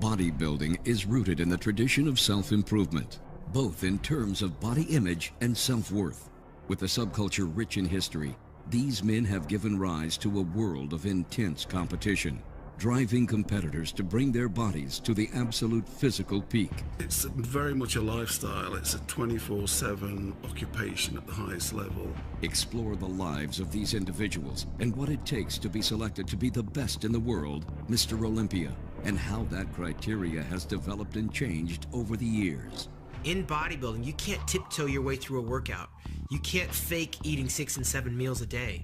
Bodybuilding is rooted in the tradition of self-improvement, both in terms of body image and self-worth. With a subculture rich in history, these men have given rise to a world of intense competition, driving competitors to bring their bodies to the absolute physical peak. It's very much a lifestyle. It's a 24/7 occupation at the highest level. Explore the lives of these individuals and what it takes to be selected to be the best in the world, Mr. Olympia, and how that criteria has developed and changed over the years. In bodybuilding, you can't tiptoe your way through a workout. You can't fake eating 6 and 7 meals a day.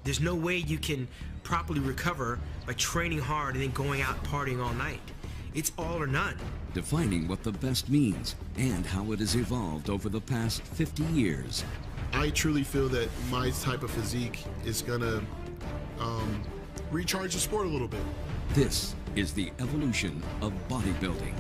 There's no way you can properly recover by training hard and then going out partying all night. It's all or none. Defining what the best means and how it has evolved over the past 50 years. I truly feel that my type of physique is gonna recharge the sport a little bit. This is the evolution of bodybuilding.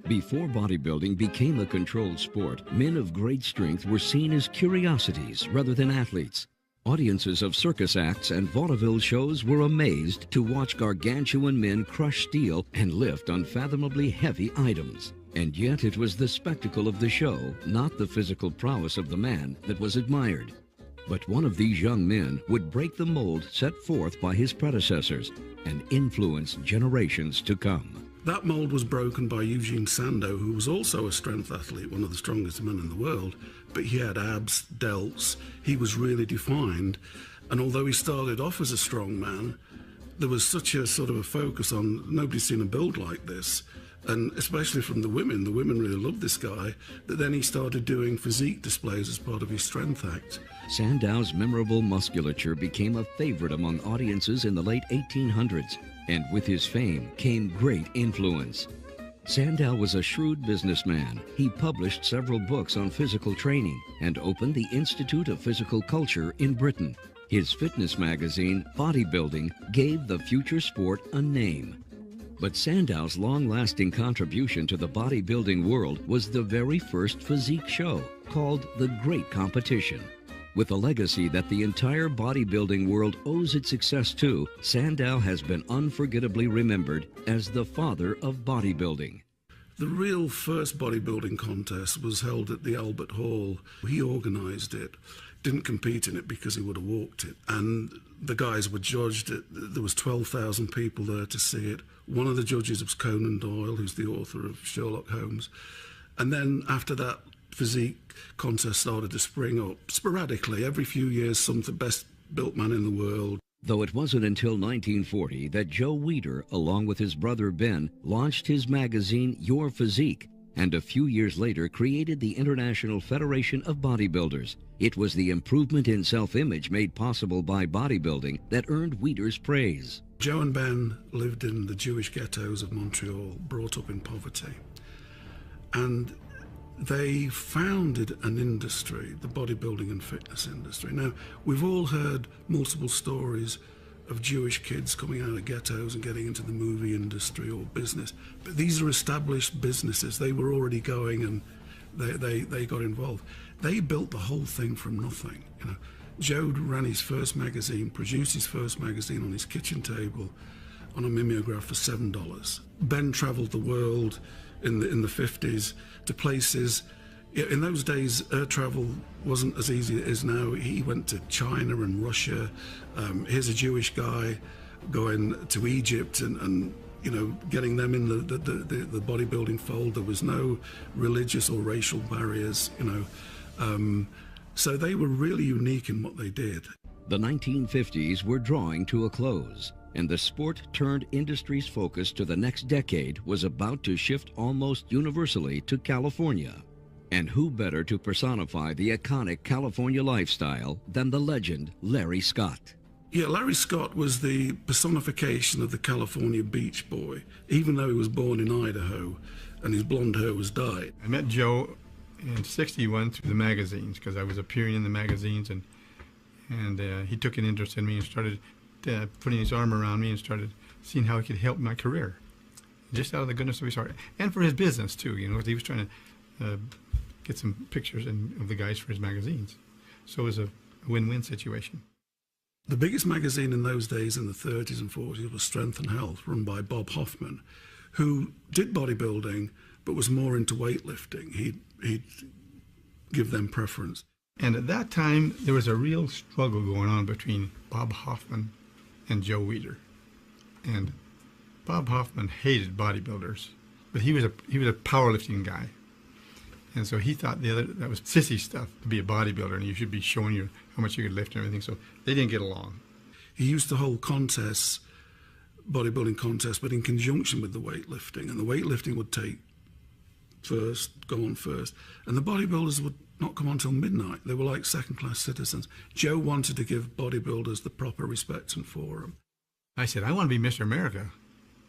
Before bodybuilding became a controlled sport, men of great strength were seen as curiosities rather than athletes. Audiences of circus acts and vaudeville shows were amazed to watch gargantuan men crush steel and lift unfathomably heavy items. And yet it was the spectacle of the show, not the physical prowess of the man, that was admired. But one of these young men would break the mold set forth by his predecessors and influence generations to come. That mold was broken by Eugene Sandow, who was also a strength athlete, one of the strongest men in the world, but he had abs, delts, he was really defined, and although he started off as a strong man, there was such a sort of a focus on nobody's seen a build like this, and especially from the women really loved this guy, that then he started doing physique displays as part of his strength act. Sandow's memorable musculature became a favorite among audiences in the late 1800s, and with his fame came great influence. Sandow was a shrewd businessman. He published several books on physical training and opened the Institute of Physical Culture in Britain. His fitness magazine, Bodybuilding, gave the future sport a name. But Sandow's long-lasting contribution to the bodybuilding world was the very first physique show, called The Great Competition. With a legacy that the entire bodybuilding world owes its success to, Sandow has been unforgettably remembered as the father of bodybuilding. The real first bodybuilding contest was held at the Albert Hall. He organised it, didn't compete in it because he would have walked it. And the guys were judged. There was 12,000 people there to see it. One of the judges was Conan Doyle, who's the author of Sherlock Holmes. And then after that, physique contest started to spring up sporadically. Every few years, the best built man in the world. Though it wasn't until 1940 that Joe Weider, along with his brother Ben, launched his magazine Your Physique, and a few years later created the International Federation of Bodybuilders. It was the improvement in self-image made possible by bodybuilding that earned Weider's praise. Joe and Ben lived in the Jewish ghettos of Montreal, brought up in poverty. And they founded an industry, the bodybuilding and fitness industry. Now, we've all heard multiple stories of Jewish kids coming out of ghettos and getting into the movie industry or business, but these are established businesses. They were already going, and they got involved. They built the whole thing from nothing. You know, Joe ran his first magazine, produced his first magazine on his kitchen table on a mimeograph for $7. Ben traveled the world in the 50s to places. In those days, air travel wasn't as easy as it is now. He went to China and Russia. Here's a Jewish guy going to Egypt and you know, getting them in the bodybuilding fold. There was no religious or racial barriers, you know. So they were really unique in what they did. The 1950s were drawing to a close. and the sport turned industry's focus to the next decade was about to shift almost universally to California. And who better to personify the iconic California lifestyle than the legend Larry Scott? Yeah, Larry Scott was the personification of the California beach boy, even though he was born in Idaho and his blonde hair was dyed. I met Joe in '61 through the magazines because I was appearing in the magazines, and he took an interest in me and started putting his arm around me and started seeing how he could help my career, just out of the goodness of his heart, and for his business too. You know, he was trying to get some pictures of the guys for his magazines, so it was a win-win situation. The biggest magazine in those days in the 30s and 40s was Strength and Health, run by Bob Hoffman, who did bodybuilding but was more into weightlifting. He'd give them preference. And at that time, there was a real struggle going on between Bob Hoffman and Joe Weider. And Bob Hoffman hated bodybuilders, but he was a powerlifting guy. And so he thought that was sissy stuff to be a bodybuilder, and you should be showing you how much you could lift and everything. So they didn't get along. He used to hold contests, bodybuilding contests, but in conjunction with the weightlifting. And the weightlifting would take first, go on first. And the bodybuilders would not come on till midnight. They were like second-class citizens. Joe wanted to give bodybuilders the proper respect and forum. I said, I want to be Mr. America.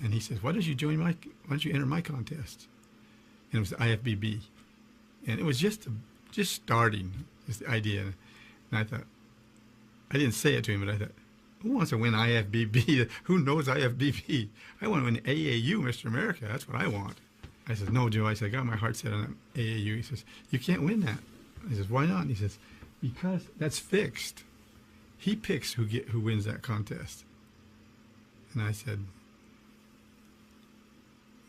And he says, why don't you enter my contest? And it was the IFBB. And it was just starting, this idea. And I thought, I didn't say it to him, but I thought, who wants to win IFBB? Who knows IFBB? I want to win AAU, Mr. America. That's what I want. I said, no, Joe. I said, I got my heart set on AAU. He says, you can't win that. I says, why not? And he says, because that's fixed. He picks who wins that contest. And I said,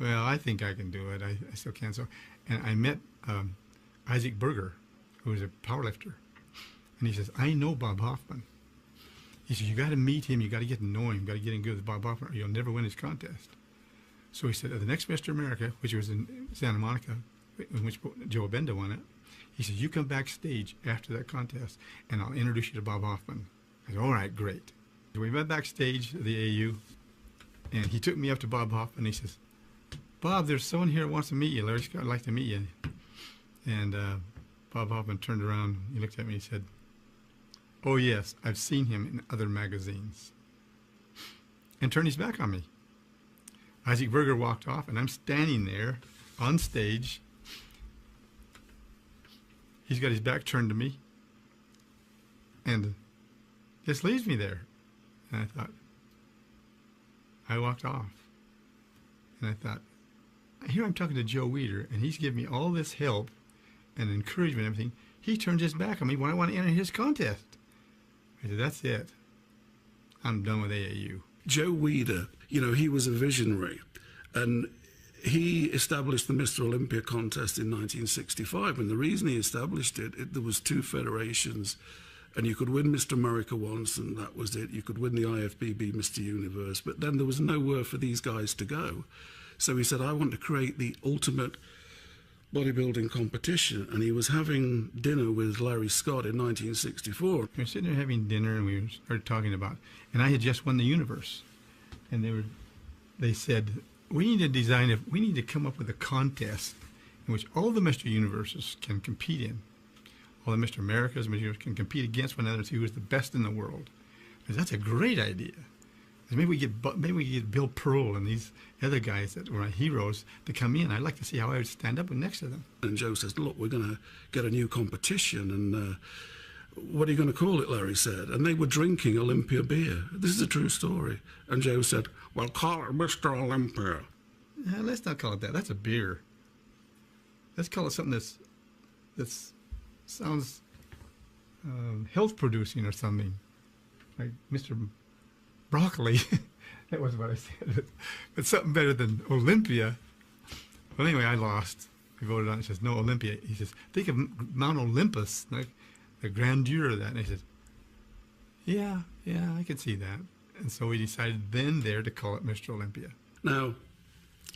well, I think I can do it. I still can. So, and I met Isaac Berger, who was a powerlifter. And he says, I know Bob Hoffman. He says, you got to meet him. You got to get to know him. You got to get in good with Bob Hoffman, or you'll never win his contest. So he said, at the next Mr. America, which was in Santa Monica, in which Joe Benda won it, he said, you come backstage after that contest, and I'll introduce you to Bob Hoffman. I said, all right, great. So we went backstage at the AAU, and he took me up to Bob Hoffman, and he says, Bob, there's someone here who wants to meet you. Larry Scott would like to meet you. And Bob Hoffman turned around, he looked at me, and he said, oh yes, I've seen him in other magazines. And turned his back on me. Isaac Berger walked off, and I'm standing there on stage. He's got his back turned to me and just leaves me there. And I thought, I walked off. And I thought, here I'm talking to Joe Weider, and he's giving me all this help and encouragement and everything. He turns his back on me when I want to enter his contest. I said, that's it. I'm done with AAU. Joe Weider, you know, he was a visionary, and he established the Mr. Olympia contest in 1965, and the reason he established it, there was two federations, and you could win Mr. America once, and that was it. You could win the IFBB Mr. Universe, but then there was nowhere for these guys to go. So he said, I want to create the ultimate bodybuilding competition, and he was having dinner with Larry Scott in 1964. We were sitting there having dinner, and we started talking about, and I had just won the universe, and they said, we need to come up with a contest in which all the Mr. Universes can compete in. All the Mr. Americas, Mr. Universe can compete against one another to see who's the best in the world. I said, that's a great idea. Maybe we get Bill Pearl and these other guys that were heroes to come in. I'd like to see how I would stand up next to them. And Joe says, look, we're going to get a new competition, and what are you going to call it, Larry said. And they were drinking Olympia beer. This is a true story. And Joe said, well, call it Mr. Olympia. Let's not call it that. That's a beer. Let's call it something that sounds health-producing or something, like Mr. Broccoli. That was what I said. But something better than Olympia. Well, anyway, I lost. We voted on it. He says, no, Olympia. He says, think of Mount Olympus, like the grandeur of that. And I said, yeah, I can see that. And so we decided then there to call it Mr. Olympia. Now,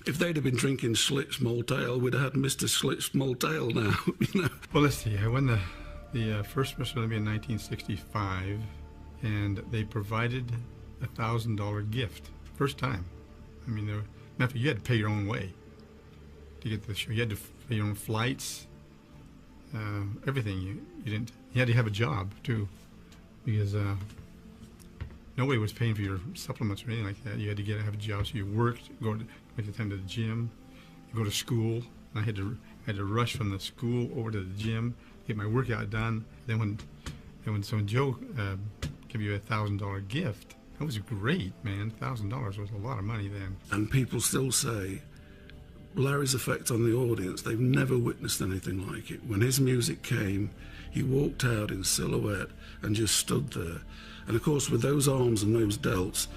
if they'd have been drinking Schlitz Malt Ale, we'd have had Mr. Schlitz Malt Ale now, you know. Well, let's see. I won the first Mr. Olympia in 1965, and they provided $1,000 gift. First time. I mean, you had to pay your own way to get to the show. You had to pay your own flights, everything. You had to have a job too, because nobody was paying for your supplements or anything like that. You had to have a job, so you worked, make the time to the gym, you go to school. And I had to rush from the school over to the gym, get my workout done. Then when Joe gave you $1,000 gift, that was great, man. $1,000 was a lot of money then. And people still say Larry's effect on the audience, they've never witnessed anything like it. When his music came, he walked out in silhouette and just stood there. And of course, with those arms and those delts,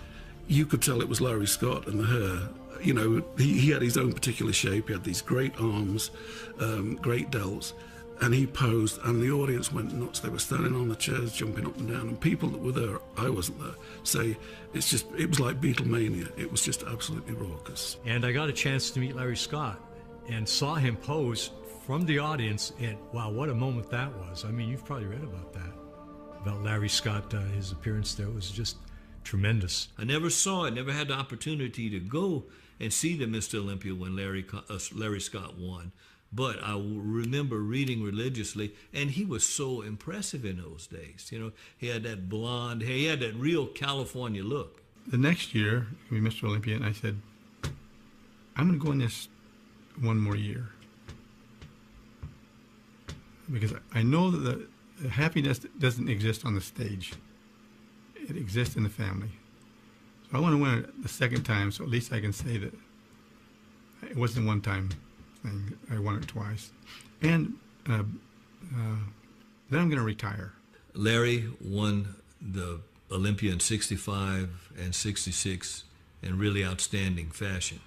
you could tell it was Larry Scott and the hair. You know, he had his own particular shape. He had these great arms, great delts, and he posed, and the audience went nuts. They were standing on the chairs, jumping up and down, and people that were there, I wasn't there, say it was like Beatlemania. It was just absolutely raucous. And I got a chance to meet Larry Scott and saw him pose from the audience, and wow, what a moment that was. I mean, you've probably read about that, about Larry Scott, his appearance there was just tremendous. I never saw it, never had the opportunity to go and see the Mr. Olympia when Larry Scott won. But I remember reading religiously, and he was so impressive in those days. You know, he had that blonde hair, he had that real California look. The next year, we Mr. Olympia, and I said, I'm going to go in this one more year. Because I know that the happiness doesn't exist on the stage. It exists in the family. So I want to win it the second time, so at least I can say that it wasn't a one-time thing. I won it twice. And then I'm going to retire. Larry won the Olympia in 65 and 66 in really outstanding fashion.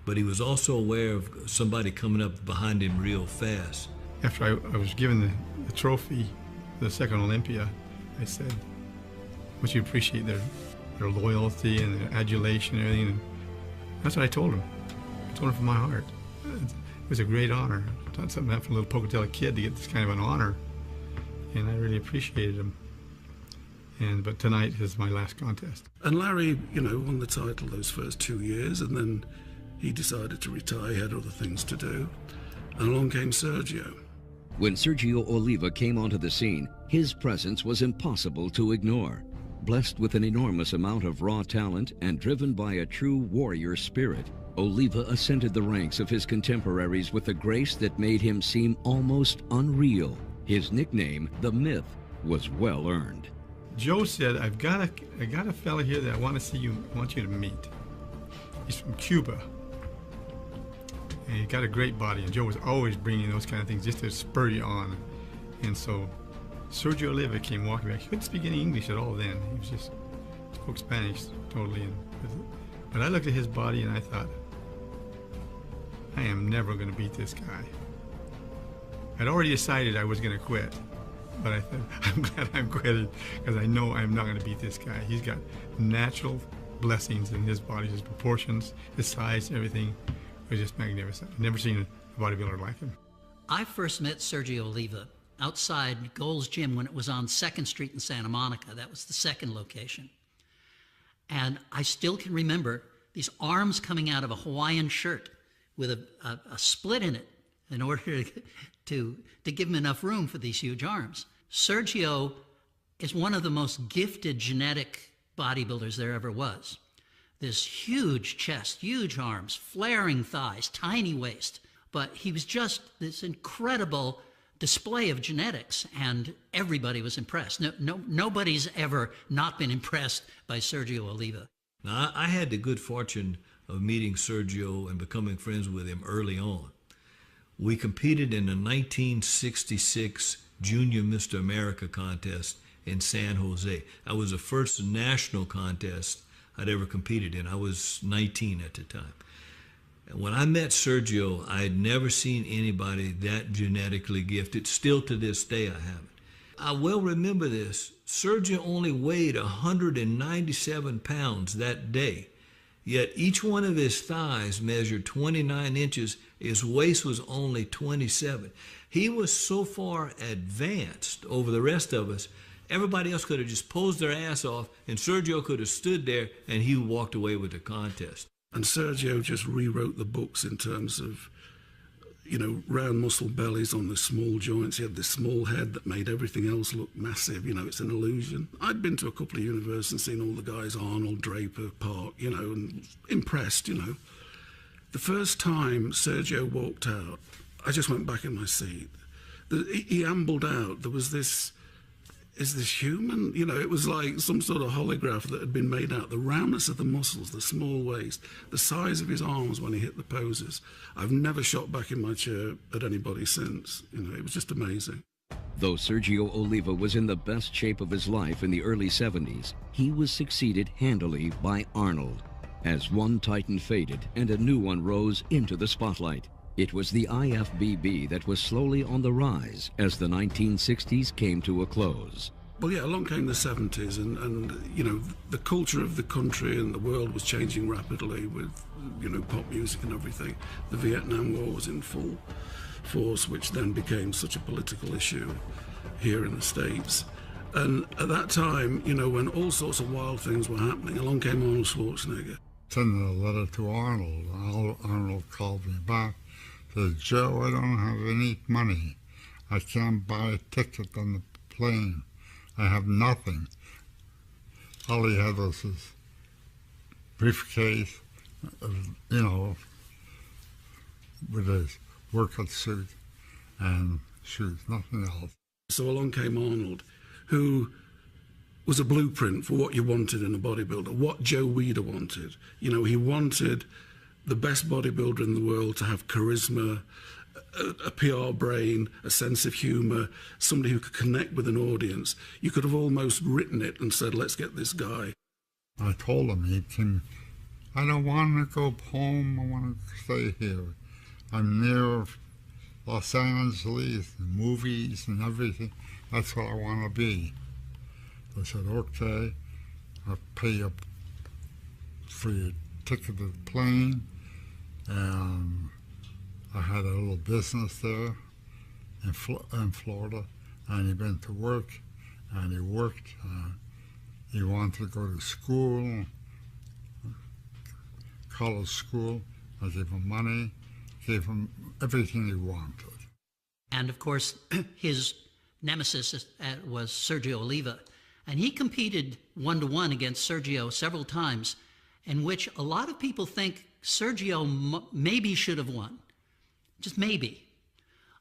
But he was also aware of somebody coming up behind him real fast. After I was given the trophy, the second Olympia, I said, I want you to appreciate their loyalty and their adulation and everything. And that's what I told him. I told him from my heart. It was a great honor. It's not something for a little Pocatello kid to get this kind of an honor. And I really appreciated him. But tonight is my last contest. And Larry, you know, won the title those first 2 years, and then he decided to retire. He had other things to do. And along came Sergio. When Sergio Oliva came onto the scene, his presence was impossible to ignore. Blessed with an enormous amount of raw talent and driven by a true warrior spirit, Oliva ascended the ranks of his contemporaries with a grace that made him seem almost unreal. His nickname, The Myth, was well earned. Joe said, I got a fella here that I want you to meet. He's from Cuba. And he got a great body, and Joe was always bringing those kind of things just to spur you on. And so Sergio Oliva came walking back. He couldn't speak any English at all then. He was just spoke Spanish totally. But I looked at his body and I thought, I am never going to beat this guy. I'd already decided I was going to quit, but I thought, I'm glad I'm quitting because I know I'm not going to beat this guy. He's got natural blessings in his body, his proportions, his size, everything was just magnificent. I've never seen a bodybuilder like him. I first met Sergio Oliva outside Gold's Gym when it was on 2nd Street in Santa Monica. That was the second location. And I still can remember these arms coming out of a Hawaiian shirt with a split in it in order to give him enough room for these huge arms. Sergio is one of the most gifted genetic bodybuilders there ever was. This huge chest, huge arms, flaring thighs, tiny waist. But he was just this incredible display of genetics, and everybody was impressed. Nobody's ever not been impressed by Sergio Oliva. Now, I had the good fortune of meeting Sergio and becoming friends with him early on. We competed in the 1966 Junior Mr. America contest in San Jose. That was the first national contest I'd ever competed in. I was 19 at the time. And when I met Sergio, I had never seen anybody that genetically gifted. Still to this day, I haven't. I well remember this. Sergio only weighed 197 pounds that day, yet each one of his thighs measured 29 inches. His waist was only 27. He was so far advanced over the rest of us Everybody else could have just posed their ass off, and Sergio could have stood there, and he walked away with the contest. And Sergio just rewrote the books in terms of, you know, round muscle bellies on the small joints. He had this small head that made everything else look massive. You know, it's an illusion. I'd been to a couple of universities and seen all the guys, Arnold, Draper, Park, you know, and impressed, you know. The first time Sergio walked out, I just went back in my seat. He ambled out. There was this, is this human? You know, it was like some sort of holograph that had been made out. The roundness of the muscles, the small waist, the size of his arms when he hit the poses. I've never shot back in my chair at anybody since. You know, it was just amazing. Though Sergio Oliva was in the best shape of his life in the early 70s, he was succeeded handily by Arnold. As one titan faded and a new one rose into the spotlight, it was the IFBB that was slowly on the rise as the 1960s came to a close. Well, yeah, along came the 70s, and you know, the culture of the country and the world was changing rapidly with, you know, pop music and everything. The Vietnam War was in full force, which then became such a political issue here in the States. And at that time, you know, when all sorts of wild things were happening, along came Arnold Schwarzenegger. Sending a letter to Arnold, and Arnold called me back, said, "Joe, I don't have any money. I can't buy a ticket on the plane. I have nothing." All he had was his briefcase, you know, with his workout suit and shoes, nothing else. So along came Arnold, who was a blueprint for what you wanted in a bodybuilder, what Joe Weider wanted. You know, he wanted the best bodybuilder in the world to have charisma, a PR brain, a sense of humor, somebody who could connect with an audience. You could have almost written it and said, let's get this guy. I told him, I don't want to go home, I want to stay here. I'm near Los Angeles, and movies and everything. That's what I want to be. I said, okay, I'll pay you for your ticket to the plane. And I had a little business there in Florida, and he went to work, and he worked. He wanted to go to school, college school. I gave him money, gave him everything he wanted. And of course, his nemesis was Sergio Oliva. And he competed one-to-one against Sergio several times, in which a lot of people think Sergio maybe should have won. Just maybe.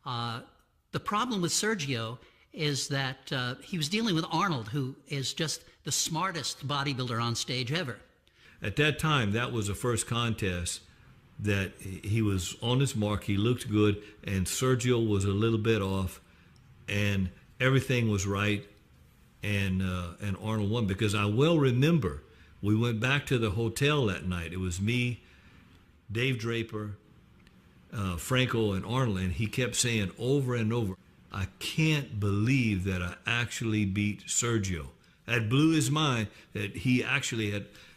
The problem with Sergio is that he was dealing with Arnold, who is just the smartest bodybuilder on stage ever. At that time, that was the first contest that he was on his mark, he looked good, and Sergio was a little bit off, and everything was right, and Arnold won. Because I well remember, we went back to the hotel that night. It was me, Dave Draper, Franco, and Arnold, and he kept saying over and over, I can't believe that I actually beat Sergio. That blew his mind that he actually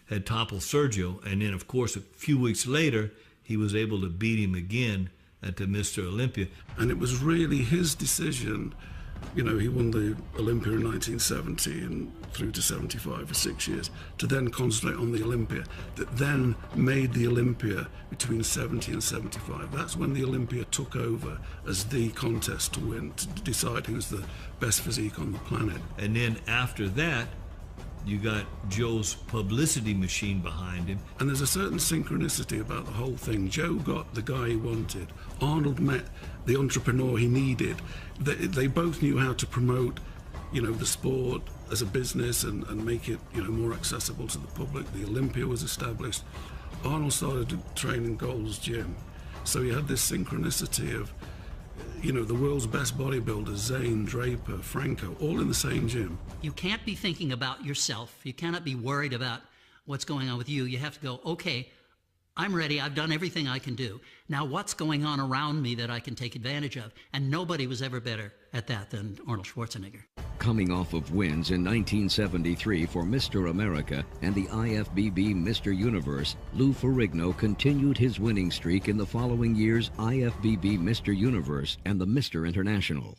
had toppled Sergio, and then of course a few weeks later he was able to beat him again at the Mr. Olympia. And it was really his decision. You know, he won the Olympia in 1970 and through to 75 for 6 years, to then concentrate on the Olympia, that then made the Olympia between 70 and 75. That's when the Olympia took over as the contest to win, to decide who's the best physique on the planet. And then after that, you got Joe's publicity machine behind him. And there's a certain synchronicity about the whole thing. Joe got the guy he wanted. Arnold met the entrepreneur he needed. They both knew how to promote, you know, the sport as a business and make it, you know, more accessible to the public. The Olympia was established. Arnold started to train in Gold's Gym. So he had this synchronicity of, you know, the world's best bodybuilders, Zane, Draper, Franco, all in the same gym. You can't be thinking about yourself. You cannot be worried about what's going on with you. You have to go, okay, I'm ready. I've done everything I can do. Now what's going on around me that I can take advantage of? And nobody was ever better at that than Arnold Schwarzenegger. Coming off of wins in 1973 for Mr. America and the IFBB Mr. Universe, Lou Ferrigno continued his winning streak in the following year's IFBB Mr. Universe and the Mr. International.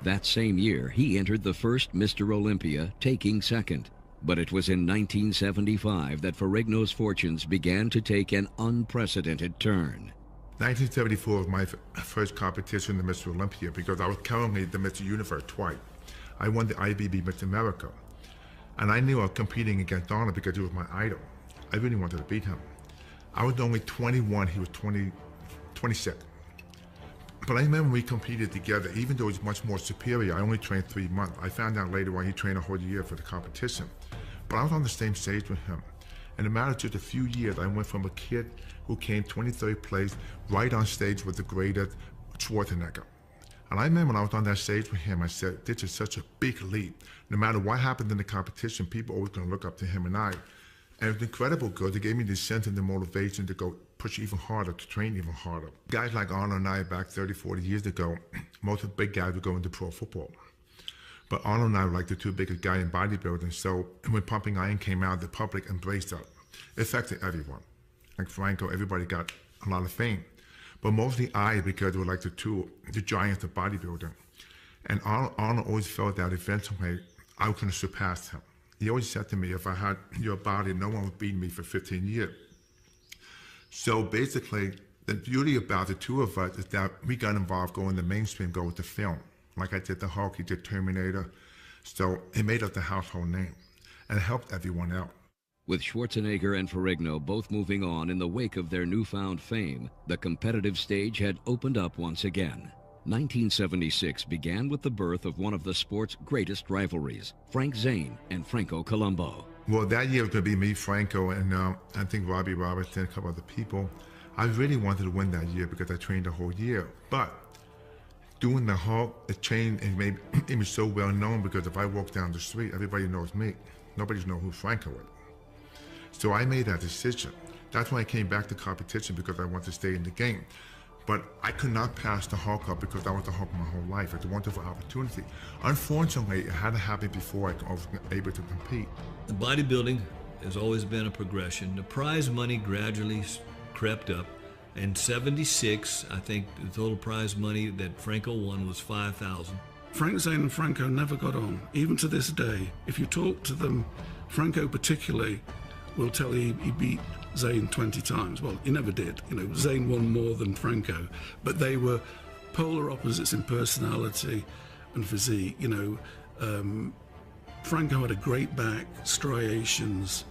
That same year, he entered the first Mr. Olympia, taking second. But it was in 1975 that Ferrigno's fortunes began to take an unprecedented turn. 1974 was my first competition in Mr. Olympia because I was currently the Mr. Universe twice. I won the IBB Mr. America. And I knew I was competing against Arnold because he was my idol. I really wanted to beat him. I was only 21, he was 26. But I remember we competed together, even though he was much more superior. I only trained 3 months. I found out later why he trained a whole year for the competition. But I was on the same stage with him. In a matter of just a few years, I went from a kid who came 23rd place right on stage with the greatest Schwarzenegger. And I remember when I was on that stage with him, I said, this is such a big leap. No matter what happened in the competition, people are always going to look up to him and I. And it was incredible because it gave me the sense and the motivation to go push even harder, to train even harder. Guys like Arnold and I back 30, 40 years ago, most of the big guys would go into pro football. But Arnold and I were like the two biggest guys in bodybuilding, so when Pumping Iron came out, the public embraced us. It affected everyone. Like Franco, everybody got a lot of fame. But mostly I, because we were like the giants of bodybuilding. And Arnold always felt that eventually I was going to surpass him. He always said to me, if I had your body, no one would beat me for 15 years. So basically, the beauty about the two of us is that we got involved going the mainstream, go with the film. Like I did the Hulk, he did Terminator. So it made us the household name, and it helped everyone out. With Schwarzenegger and Ferrigno both moving on in the wake of their newfound fame, the competitive stage had opened up once again. 1976 began with the birth of one of the sport's greatest rivalries, Frank Zane and Franco Columbu. Well, that year was going to be me, Franco, and I think Robbie Robertson, a couple other people. I really wanted to win that year because I trained the whole year. But doing the Hulk, it changed and made me so well known because if I walk down the street, everybody knows me. Nobody knows who Franco is. So I made that decision. That's why I came back to competition, because I wanted to stay in the game. But I could not pass the Hulk up because I was the Hulk my whole life. It's a wonderful opportunity. Unfortunately, it had to happen before I was able to compete. The bodybuilding has always been a progression. The prize money gradually crept up. In '76, I think the total prize money that Franco won was $5,000. Frank Zane and Franco never got on. Even to this day, if you talk to them, Franco particularly will tell you he beat Zane 20 times. Well, he never did. You know, Zane won more than Franco, but they were polar opposites in personality and physique. You know, Franco had a great back, striations,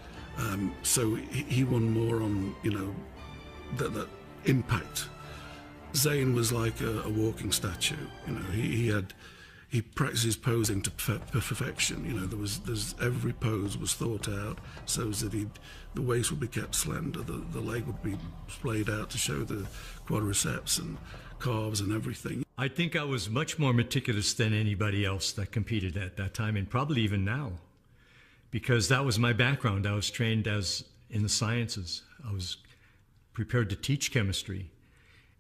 so he won more on, you know, that impact. Zane was like a walking statue. You know, he practices posing to perfection. You know, there's every pose was thought out so that the waist would be kept slender, the leg would be splayed out to show the quadriceps and calves and everything. I think I was much more meticulous than anybody else that competed at that time, and probably even now, because that was my background. I was trained in the sciences. I was prepared to teach chemistry.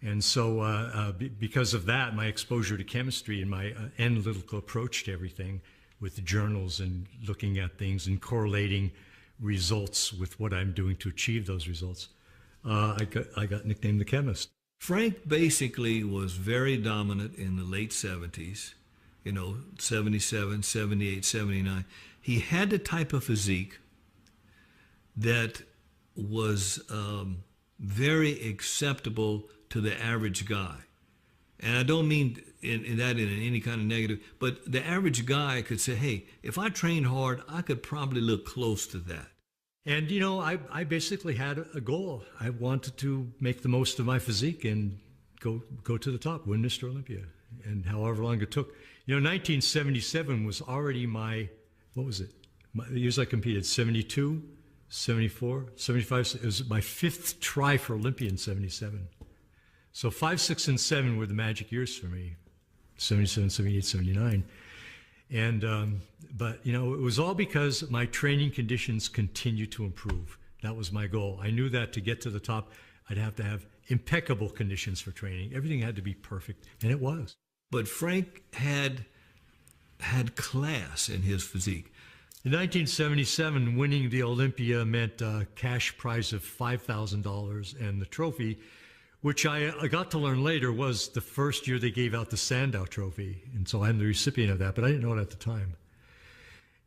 And so because of that, my exposure to chemistry and my analytical approach to everything with the journals and looking at things and correlating results with what I'm doing to achieve those results, I got nicknamed the chemist. Frank basically was very dominant in the late 70s, you know, 77, 78, 79. He had the type of physique that was very acceptable to the average guy. And I don't mean in any kind of negative, but the average guy could say, hey, if I trained hard, I could probably look close to that. And, you know, I basically had a goal. I wanted to make the most of my physique and go to the top, win Mr. Olympia, and however long it took. You know, 1977 was already what was it? The years I competed, 72, 74, 75. It was my 5th try for Olympia in 77. So 5, 6, and 7 were the magic years for me, 77, 78, 79. And, but, you know, it was all because my training conditions continued to improve. That was my goal. I knew that to get to the top, I'd have to have impeccable conditions for training. Everything had to be perfect, and it was. But Frank had class in his physique. In 1977, winning the Olympia meant a cash prize of $5,000, and the trophy which I got to learn later was the first year they gave out the Sandow Trophy. And so I'm the recipient of that, but I didn't know it at the time.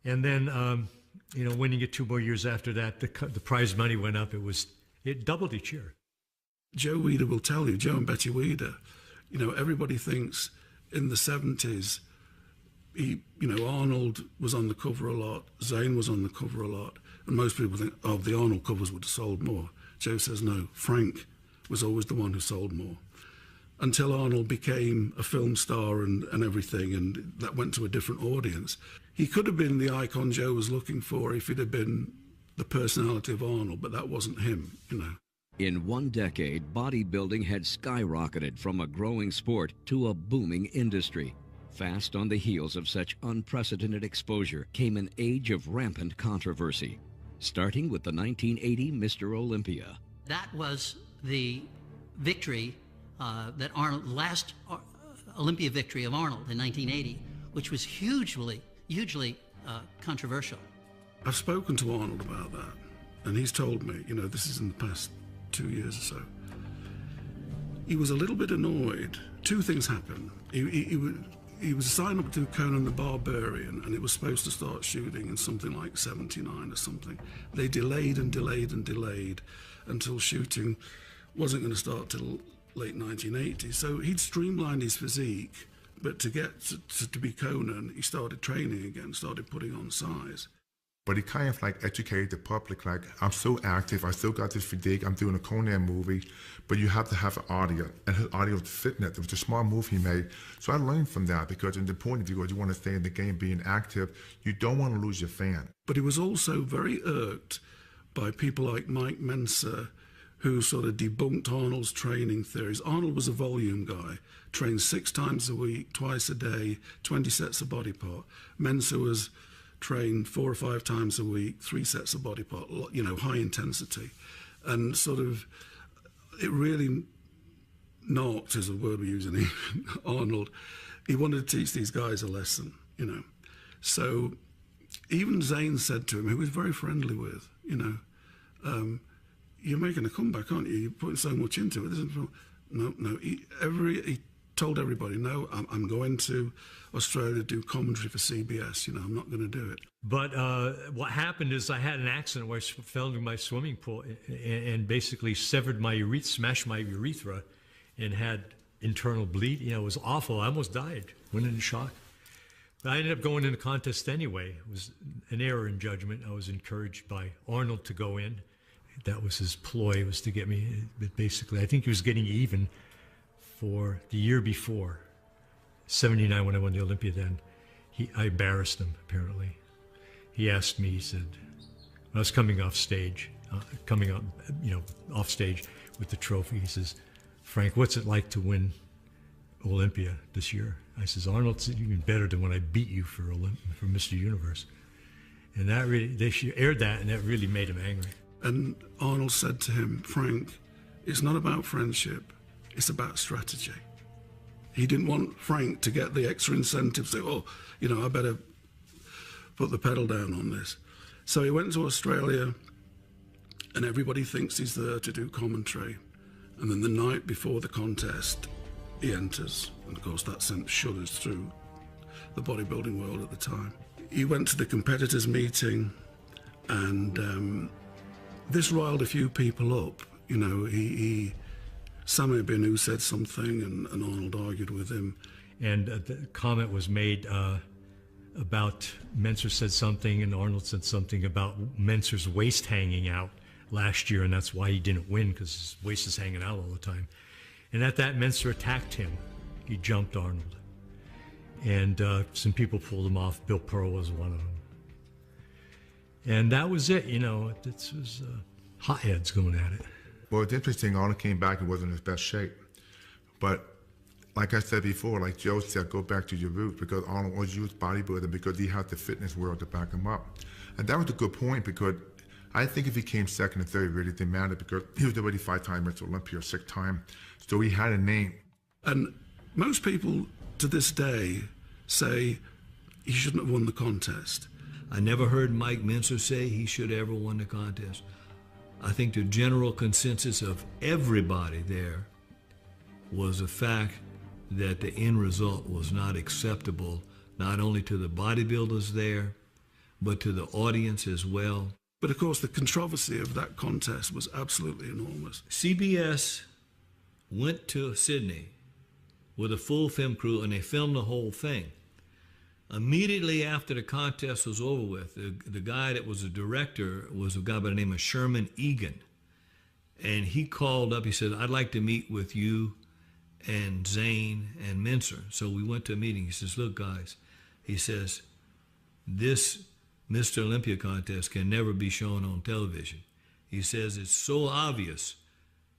And then, you know, winning it 2 more years after that, the prize money went up. It doubled each year. Joe Weider will tell you, Joe and Betty Weider, you know, everybody thinks in the 70s, Arnold was on the cover a lot, Zane was on the cover a lot, and most people think, oh, the Arnold covers would have sold more. Joe says, no, Frank was always the one who sold more. Until Arnold became a film star and everything, and that went to a different audience. He could have been the icon Joe was looking for if he'd have been the personality of Arnold, but that wasn't him, you know. In 1 decade, bodybuilding had skyrocketed from a growing sport to a booming industry. Fast on the heels of such unprecedented exposure came an age of rampant controversy, starting with the 1980 Mr. Olympia. That was the victory that Arnold, last Olympia victory of Arnold in 1980, which was hugely controversial. I've spoken to Arnold about that, and he's told me, you know, this is in the past 2 years or so. He was a little bit annoyed. 2 things happened. He was signed up to Conan the Barbarian, and it was supposed to start shooting in something like 79 or something. They delayed and delayed and delayed until shooting wasn't going to start till late 1980. So he'd streamlined his physique, but to get to be Conan, he started training again, started putting on size. But he kind of like educated the public, like, I'm so active, I still got this physique, I'm doing a Conan movie, but you have to have an audio, and his audio was fitness. It was a smart move he made. So I learned from that, because in the point of view, you want to stay in the game being active, you don't want to lose your fan. But he was also very irked by people like Mike Mensa, who sort of debunked Arnold's training theories. Arnold was a volume guy, trained 6 times a week, twice a day, 20 sets of body part. Mensa was trained 4 or 5 times a week, 3 sets of body part, you know, high intensity. And sort of, it really knocked, is a word we're using, Arnold. He wanted to teach these guys a lesson, you know. So even Zane said to him, who he was very friendly with, you know, you're making a comeback, aren't you? You're putting so much into it. No. He told everybody, no, I'm going to Australia to do commentary for CBS. You know, I'm not going to do it. But what happened is I had an accident where I fell into my swimming pool and basically severed my urethra, smashed my urethra, and had internal bleed. You know, it was awful. I almost died. Went into shock. But I ended up going in the contest anyway. It was an error in judgment. I was encouraged by Arnold to go in. That was his ploy, was to get me. But basically, I think he was getting even for the year before, 79, when I won the Olympia. Then I embarrassed him, apparently. He asked me, he said, when I was coming off stage, off stage with the trophy, he says, Frank, what's it like to win Olympia this year? I says, Arnold's even better than when I beat you for Mr. Universe. And that really, they aired that, and that really made him angry. And Arnold said to him, Frank, it's not about friendship, it's about strategy. He didn't want Frank to get the extra incentive, say, oh, you know, I better put the pedal down on this. So he went to Australia, and everybody thinks he's there to do commentary. And then the night before the contest, he enters. And of course, that sent shudders through the bodybuilding world at the time. He went to the competitors' meeting, and this riled a few people up. You know, Sami Binu said something, and Arnold argued with him. And the comment was made about Menser said something, and Arnold said something about Menser's waist hanging out last year, and that's why he didn't win, because his waist is hanging out all the time. And at that, Menser attacked him. He jumped Arnold. And some people pulled him off. Bill Pearl was one of them. And that was it, you know. It was hotheads going at it. Well, it's interesting, Arnold came back and wasn't in his best shape. But like I said before, like Joe said, go back to your roots, because Arnold always used bodybuilding because he had the fitness world to back him up. And that was a good point, because I think if he came second and third, it really didn't matter, because he was already 5-time Mr. Olympia, 6th time. So he had a name. And most people to this day say he shouldn't have won the contest. I never heard Mike Menser say he should have ever won the contest. I think the general consensus of everybody there was the fact that the end result was not acceptable, not only to the bodybuilders there, but to the audience as well. But of course, the controversy of that contest was absolutely enormous. CBS went to Sydney with a full film crew, and they filmed the whole thing. Immediately after the contest was over with, the guy that was the director was a guy by the name of Sherman Egan. And he called up, he said, "I'd like to meet with you and Zane and Mincer." So we went to a meeting. He says, "Look, guys," he says, "this Mr. Olympia contest can never be shown on television." He says, "It's so obvious,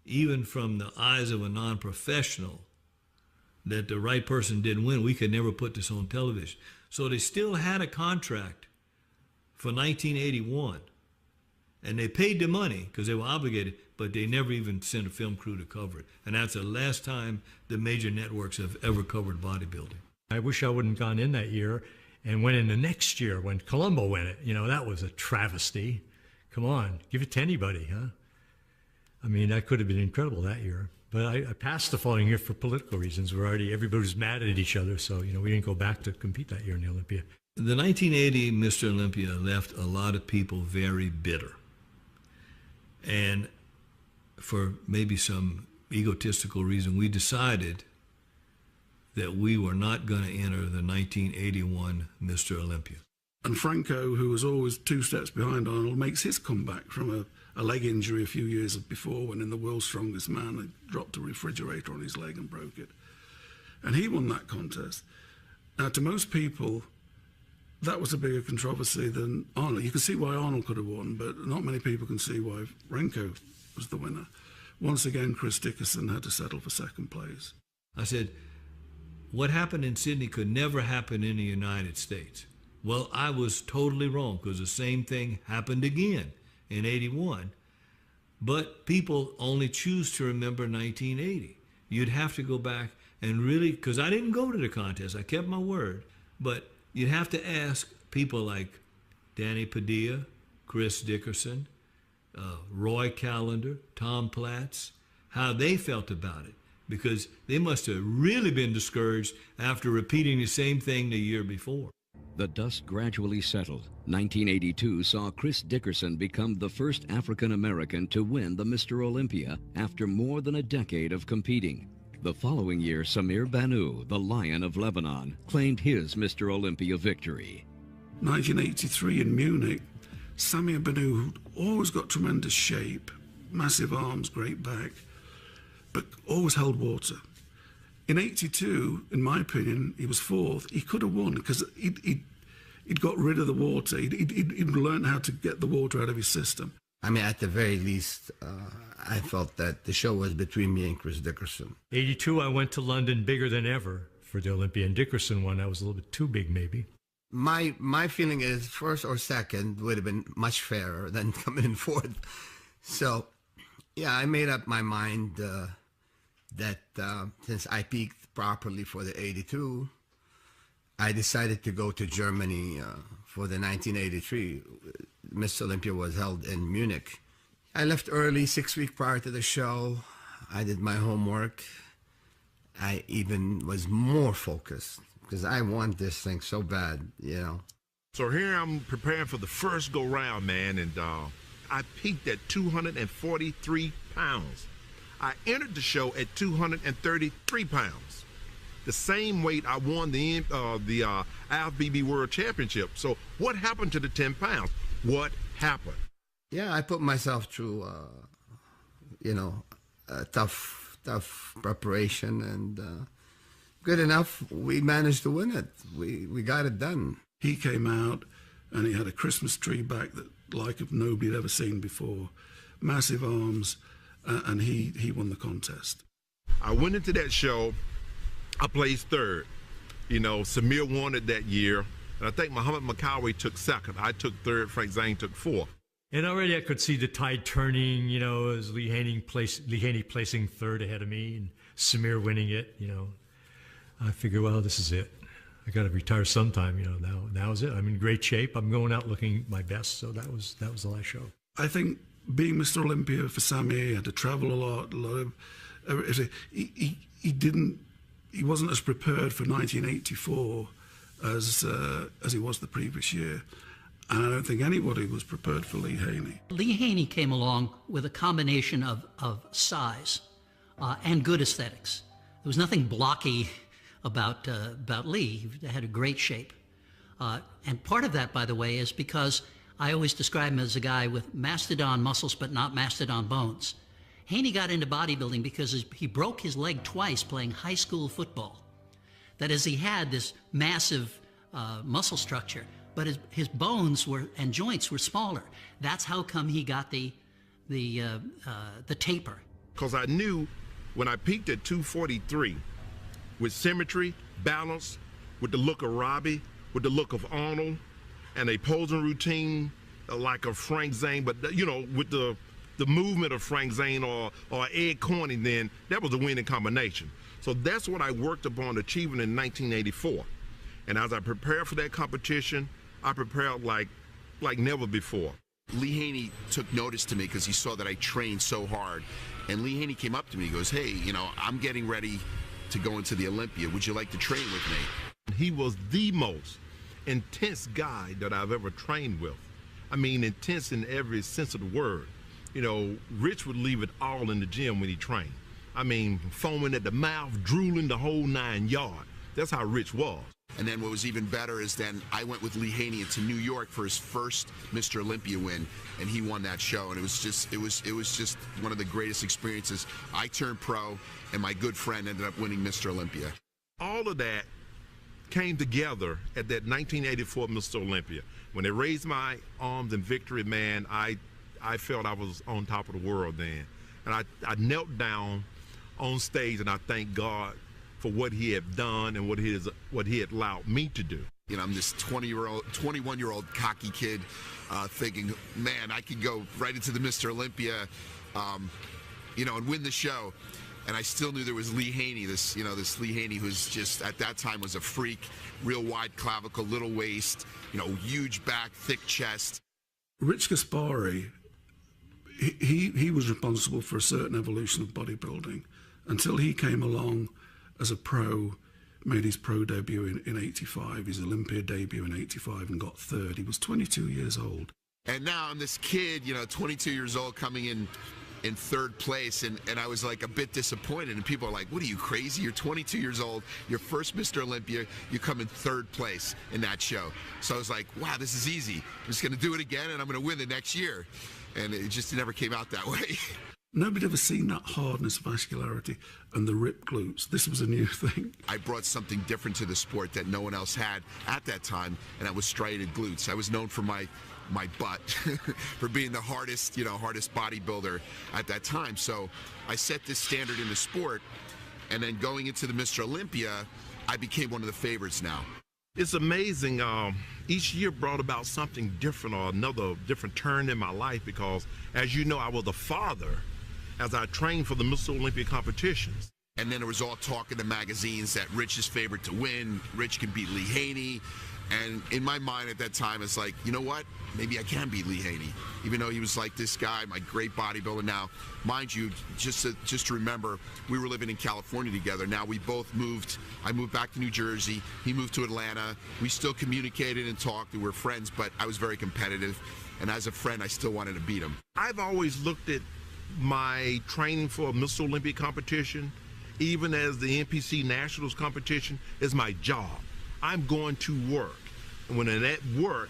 even from the eyes of a non-professional, that the right person didn't win. We could never put this on television." So they still had a contract for 1981, and they paid the money because they were obligated, but they never even sent a film crew to cover it. And that's the last time the major networks have ever covered bodybuilding. I wish I wouldn't gone in that year and went in the next year when Colombo went it. You know, that was a travesty. Come on, give it to anybody, huh? I mean, that could have been incredible that year. But I passed the following year for political reasons. Everybody was mad at each other, so, you know, we didn't go back to compete that year in the Olympia. The 1980 Mr. Olympia left a lot of people very bitter. And for maybe some egotistical reason, we decided that we were not going to enter the 1981 Mr. Olympia. And Franco, who was always 2 steps behind Arnold, makes his comeback from a leg injury a few years before, when in the World's Strongest Man, they dropped a refrigerator on his leg and broke it. And he won that contest. Now, to most people, that was a bigger controversy than Arnold. You can see why Arnold could have won, but not many people can see why Franco was the winner. Once again, Chris Dickerson had to settle for second place. I said, what happened in Sydney could never happen in the United States. Well, I was totally wrong, because the same thing happened again in 81. But people only choose to remember 1980. You'd have to go back and really, because I didn't go to the contest, I kept my word, but you'd have to ask people like Danny Padilla, Chris Dickerson, Roy Callender, Tom Platz, how they felt about it, because they must have really been discouraged after repeating the same thing the year before. The dust gradually settled. 1982 saw Chris Dickerson become the first African-American to win the Mr. Olympia after more than a decade of competing. The following year, Samir Banu, the Lion of Lebanon, claimed his Mr. Olympia victory. 1983 in Munich, Samir Banu, who'd always got tremendous shape, massive arms, great back, but always held water. In 82, in my opinion, he was fourth. He could have won because he'd got rid of the water. He'd learned how to get the water out of his system. I mean, at the very least, I felt that the show was between me and Chris Dickerson. 82, I went to London bigger than ever for the Olympia, and Dickerson won. I was a little bit too big, maybe. My feeling is first or second would have been much fairer than coming in fourth. So, yeah, I made up my mind that since I peaked properly for the 82, I decided to go to Germany for the 1983. Miss Olympia was held in Munich. I left early, 6 weeks prior to the show. I did my homework. I even was more focused because I want this thing so bad, you know. So here I'm preparing for the first go round, man, and I peaked at 243 pounds. I entered the show at 233 pounds, the same weight I won the IFBB World Championship. So what happened to the 10 pounds? What happened? Yeah, I put myself through, tough preparation, and good enough, we managed to win it. We got it done. He came out and he had a Christmas tree back that like nobody had ever seen before, massive arms, and he won the contest. I went into that show, I placed third. You know, Samir won it that year, and I think Muhammad Makawi took second. I took third, Frank Zane took fourth. And already I could see the tide turning, you know, as Lee Haney placing third ahead of me and Samir winning it, you know. I figured, well, this is it. I got to retire sometime, you know. Now is it. I'm in great shape. I'm going out looking my best. So that was the last show. I think being Mr. Olympia for Samir, he had to travel a lot of He wasn't as prepared for 1984 as he was the previous year. And I don't think anybody was prepared for Lee Haney. Lee Haney came along with a combination of size and good aesthetics. There was nothing blocky about Lee. He had a great shape. And part of that, by the way, is because I always describe him as a guy with mastodon muscles but not mastodon bones. Haney got into bodybuilding because he broke his leg twice playing high school football. That is, he had this massive muscle structure, but his bones and joints were smaller. That's how come he got the taper. Because I knew when I peaked at 243, with symmetry, balance, with the look of Robbie, with the look of Arnold, and a posing routine like a Frank Zane, but you know, with the movement of Frank Zane or Ed Corning, then that was a winning combination. So that's what I worked upon achieving in 1984. And as I prepared for that competition, I prepared like never before. Lee Haney took notice to me because he saw that I trained so hard. And Lee Haney came up to me, he goes, hey, you know, I'm getting ready to go into the Olympia. Would you like to train with me? He was the most intense guy that I've ever trained with. I mean, intense in every sense of the word. You know, Rich would leave it all in the gym when he trained. I mean, foaming at the mouth, drooling the whole 9 yards. That's how Rich was. And then what was even better is then I went with Lee Haney into New York for his first Mr. Olympia win, and he won that show. And it was just one of the greatest experiences. I turned pro, and my good friend ended up winning Mr. Olympia. All of that came together at that 1984 Mr. Olympia. When they raised my arms in victory, man, I felt I was on top of the world then. And I knelt down on stage, and I thank God for what he had done and what he had allowed me to do. You know, I'm this 21-year-old cocky kid thinking, man, I could go right into the Mr. Olympia, you know, and win the show. And I still knew there was Lee Haney, this Lee Haney who's just, at that time, was a freak, real wide clavicle, little waist, you know, huge back, thick chest. Rich Gaspari, he was responsible for a certain evolution of bodybuilding until he came along as a pro, made his pro debut in 85, his Olympia debut in 85, and got third. He was 22 years old. And now I'm this kid, you know, 22 years old, coming in third place, and I was like a bit disappointed, and people are like, what are you, crazy? You're 22 years old, your first Mr. Olympia, you come in third place in that show. So I was like, wow, this is easy. I'm just gonna do it again, and I'm gonna win the next year. And it just never came out that way. Nobody ever seen that hardness, vascularity, and the ripped glutes. This was a new thing. I brought something different to the sport that no one else had at that time, and that was striated glutes. I was known for my butt, for being the hardest bodybuilder at that time. So I set this standard in the sport, and then going into the Mr. Olympia, I became one of the favorites now. It's amazing. Each year brought about something different or another different turn in my life because, as you know, I was a father as I trained for the Mr. Olympia competitions. And then there was all talk in the magazines that Rich is favored to win, Rich can beat Lee Haney. And in my mind at that time, it's like, you know what? Maybe I can beat Lee Haney, even though he was like this guy, my great bodybuilder. Now, mind you, just to remember, we were living in California together. Now we both moved. I moved back to New Jersey. He moved to Atlanta. We still communicated and talked. We were friends, but I was very competitive. And as a friend, I still wanted to beat him. I've always looked at my training for a Mr. Olympia competition, even as the NPC Nationals competition, is my job. I'm going to work. And when I'm at work,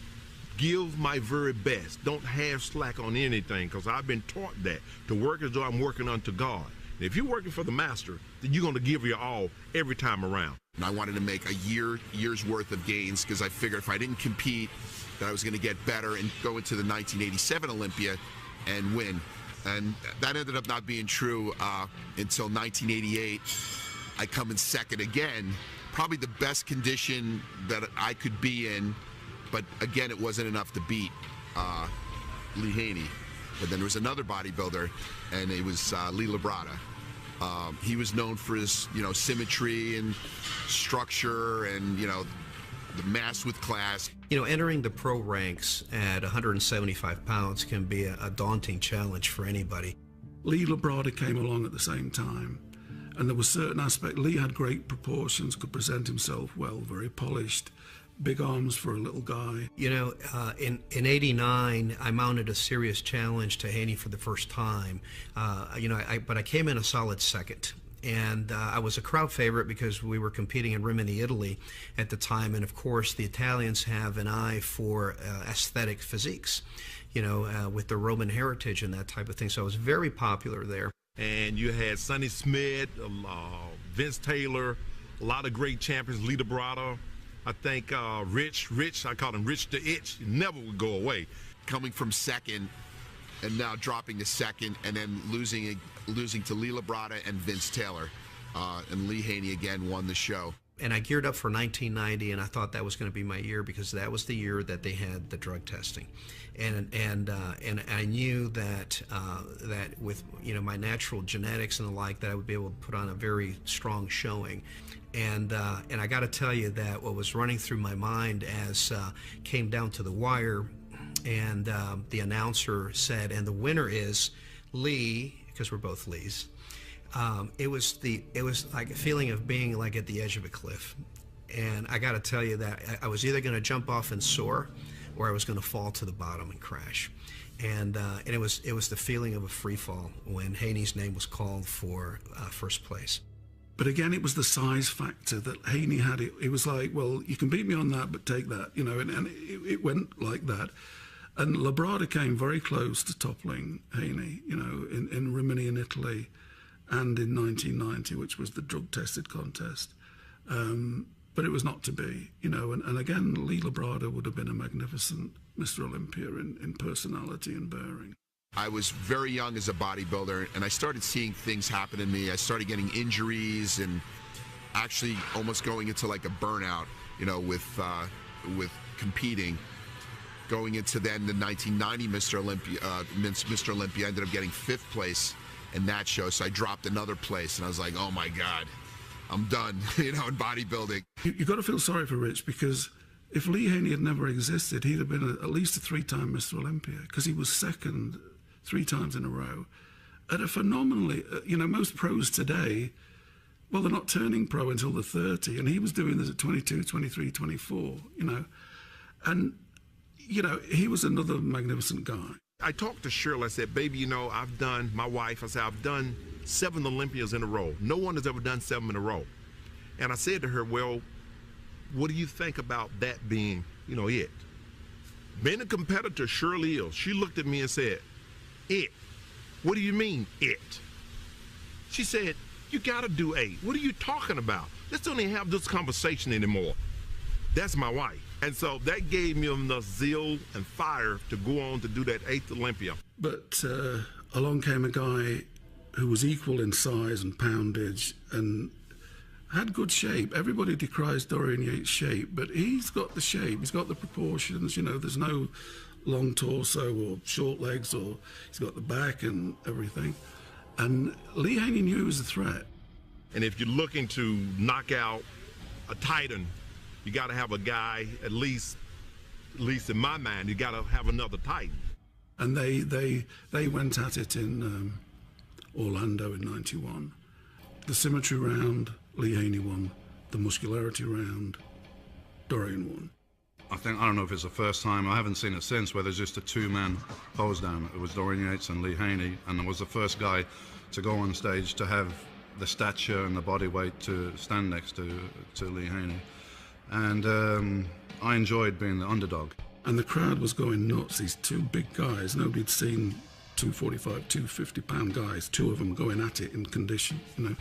give my very best. Don't have slack on anything, because I've been taught that, to work as though I'm working unto God. And if you're working for the master, then you're going to give your all every time around. And I wanted to make a year's worth of gains, because I figured if I didn't compete, that I was going to get better and go into the 1987 Olympia and win. And that ended up not being true until 1988. I come in second again, probably the best condition that I could be in, but again, it wasn't enough to beat Lee Haney. But then there was another bodybuilder, and it was Lee Labrada. He was known for his, symmetry and structure, and the mass with class. Entering the pro ranks at 175 pounds can be a daunting challenge for anybody. Lee Labrada came along at the same time. And there were certain aspects. Lee had great proportions, could present himself well, very polished, big arms for a little guy. You know, in '89, I mounted a serious challenge to Haney for the first time. You know, but I came in a solid second. And I was a crowd favorite because we were competing in Rimini, Italy at the time. And of course, the Italians have an eye for aesthetic physiques, you know, with the Roman heritage and that type of thing. So I was very popular there. And you had Sonny Smith, Vince Taylor, a lot of great champions, Lee Brother. I think Rich, I called him Rich the Itch, he never would go away. Coming from second and now dropping to second and then losing to Lee Labrada and Vince Taylor. And Lee Haney again won the show. And I geared up for 1990, and I thought that was going to be my year because that was the year that they had the drug testing, and I knew that that with, you know, my natural genetics and the like, that I would be able to put on a very strong showing. And I got to tell you that what was running through my mind as came down to the wire, and the announcer said, and the winner is Lee, because we're both Lees. It was like a feeling of being like at the edge of a cliff, and I got to tell you that I was either going to jump off and soar, or I was going to fall to the bottom and crash, and it was the feeling of a free fall when Haney's name was called for first place. But again, it was the size factor that Haney had. It was like, well, you can beat me on that, but take that, you know, and it went like that. And Labrada came very close to toppling Haney, you know, in Rimini in Italy, and in 1990, which was the drug-tested contest. But it was not to be, you know, and again, Lee Labrada would have been a magnificent Mr. Olympia in personality and bearing. I was very young as a bodybuilder, and I started seeing things happen in me. I started getting injuries and actually almost going into like a burnout, you know, with competing. Going into then the 1990 Mr. Olympia, ended up getting 5th place in that show, so I dropped another place, and I was like, oh my God, I'm done, you know, in bodybuilding. You've got to feel sorry for Rich, because if Lee Haney had never existed, he'd have been at least a 3-time Mr. Olympia, because he was second 3 times in a row at a phenomenally, you know, most pros today, well, they're not turning pro until they're 30, and he was doing this at 22, 23, 24, you know, and, you know, he was another magnificent guy. I talked to Shirley. I said, baby, you know, I've done 7 Olympias in a row. No one has ever done 7 in a row. And I said to her, well, what do you think about that being, you know, it? Being a competitor surely is. She looked at me and said, it? What do you mean, it? She said, you gotta do 8. What are you talking about? Let's don't even have this conversation anymore. That's my wife. And so that gave me enough zeal and fire to go on to do that 8th Olympia. But along came a guy who was equal in size and poundage and had good shape. Everybody decries Dorian Yates' shape, but he's got the shape, he's got the proportions, you know, there's no long torso or short legs, or he's got the back and everything. And Lee Haney knew he was a threat. And if you're looking to knock out a Titan, you got to have a guy, at least in my mind, you got to have another Titan. And they went at it in Orlando in '91. The symmetry round, Lee Haney won. The muscularity round, Dorian won. I don't know if it's the first time, I haven't seen it since, where there's just a 2-man pose down. It was Dorian Yates and Lee Haney, and I was the first guy to go on stage to have the stature and the body weight to stand next to Lee Haney. And I enjoyed being the underdog. And the crowd was going nuts. These 2 big guys, nobody'd seen 245, 250-pound guys, 2 of them going at it in condition, you know.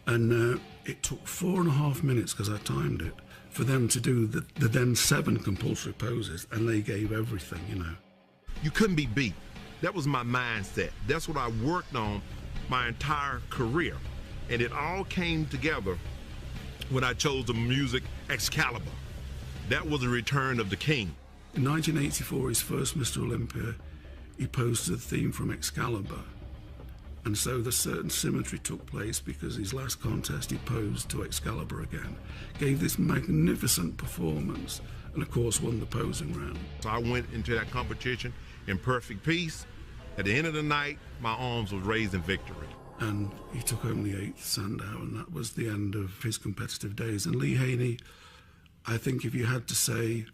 And it took 4.5 minutes, because I timed it, for them to do the then 7 compulsory poses, and they gave everything, you know. You couldn't be beat. That was my mindset. That's what I worked on my entire career. And it all came together when I chose the music Excalibur. That was the return of the king. In 1984, his first Mr. Olympia, he posed to the theme from Excalibur. And so the certain symmetry took place, because his last contest he posed to Excalibur again. Gave this magnificent performance, and of course won the posing round. So I went into that competition in perfect peace. At the end of the night, my arms was raised in victory. and he took home the 8th Sandow, and that was the end of his competitive days. And Lee Haney, I think if you had to say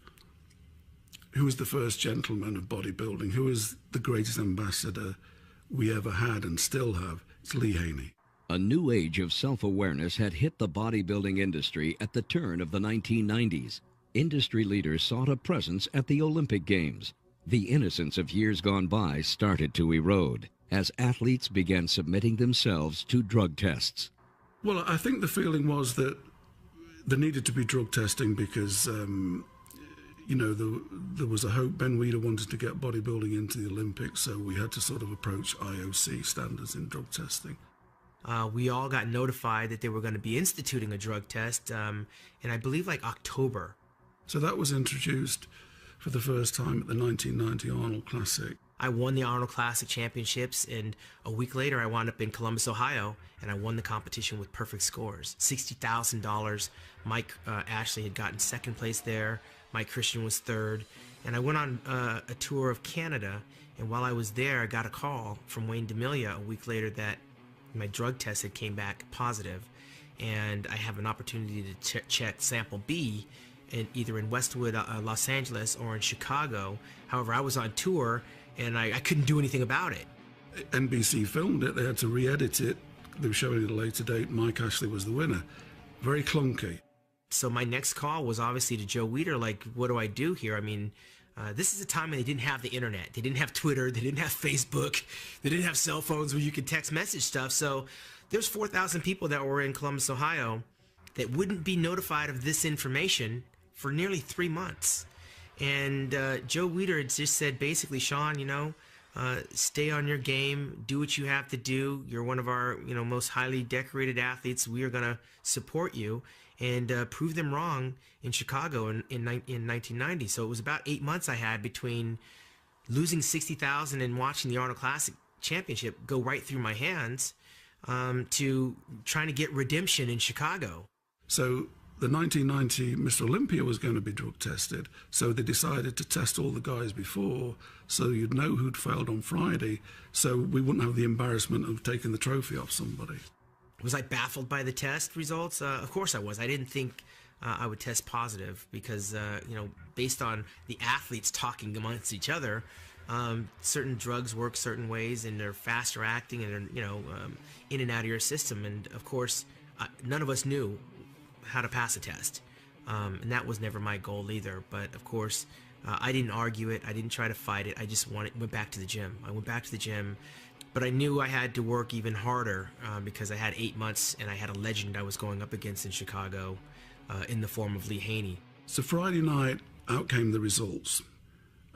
who was the first gentleman of bodybuilding, who is the greatest ambassador we ever had and still have, it's Lee Haney. A new age of self-awareness had hit the bodybuilding industry at the turn of the 1990s. Industry leaders sought a presence at the Olympic Games. The innocence of years gone by started to erode as athletes began submitting themselves to drug tests. Well, I think the feeling was that there needed to be drug testing because, there was a hope. Ben Weider wanted to get bodybuilding into the Olympics, so we had to sort of approach IOC standards in drug testing. We all got notified that they were going to be instituting a drug test in, I believe, like October. So that was introduced for the first time at the 1990 Arnold Classic. I won the Arnold Classic Championships, and a week later I wound up in Columbus, Ohio, and I won the competition with perfect scores. $60,000. Mike Ashley had gotten second place there. Mike Christian was third. And I went on a tour of Canada, and while I was there, I got a call from Wayne DeMilia a week later that my drug test had came back positive, and I have an opportunity to check sample B either in Westwood, Los Angeles, or in Chicago. However, I was on tour, and I couldn't do anything about it. NBC filmed it. They had to re-edit it. They were showing it at a later date. Mike Ashley was the winner. Very clunky. So my next call was obviously to Joe Weider, like, what do I do here? I mean, this is a time when they didn't have the internet. They didn't have Twitter. They didn't have Facebook. They didn't have cell phones where you could text message stuff. So there's 4,000 people that were in Columbus, Ohio that wouldn't be notified of this information for nearly 3 months. And Joe Weider had just said, basically, Sean, stay on your game, do what you have to do. You're one of our, most highly decorated athletes. We are going to support you and prove them wrong in Chicago in 1990. So it was about 8 months I had between losing $60,000 and watching the Arnold Classic Championship go right through my hands to trying to get redemption in Chicago. So the 1990 Mr. Olympia was going to be drug tested, so they decided to test all the guys before, so you'd know who'd failed on Friday, so we wouldn't have the embarrassment of taking the trophy off somebody. Was I baffled by the test results? Of course I was. I didn't think I would test positive because, based on the athletes talking amongst each other, certain drugs work certain ways and they're faster acting and they're, in and out of your system. And of course, none of us knew how to pass a test. And that was never my goal either. But of course, I didn't argue it. I didn't try to fight it. I just went back to the gym. I went back to the gym, but I knew I had to work even harder because I had 8 months and I had a legend I was going up against in Chicago in the form of Lee Haney. So Friday night, out came the results.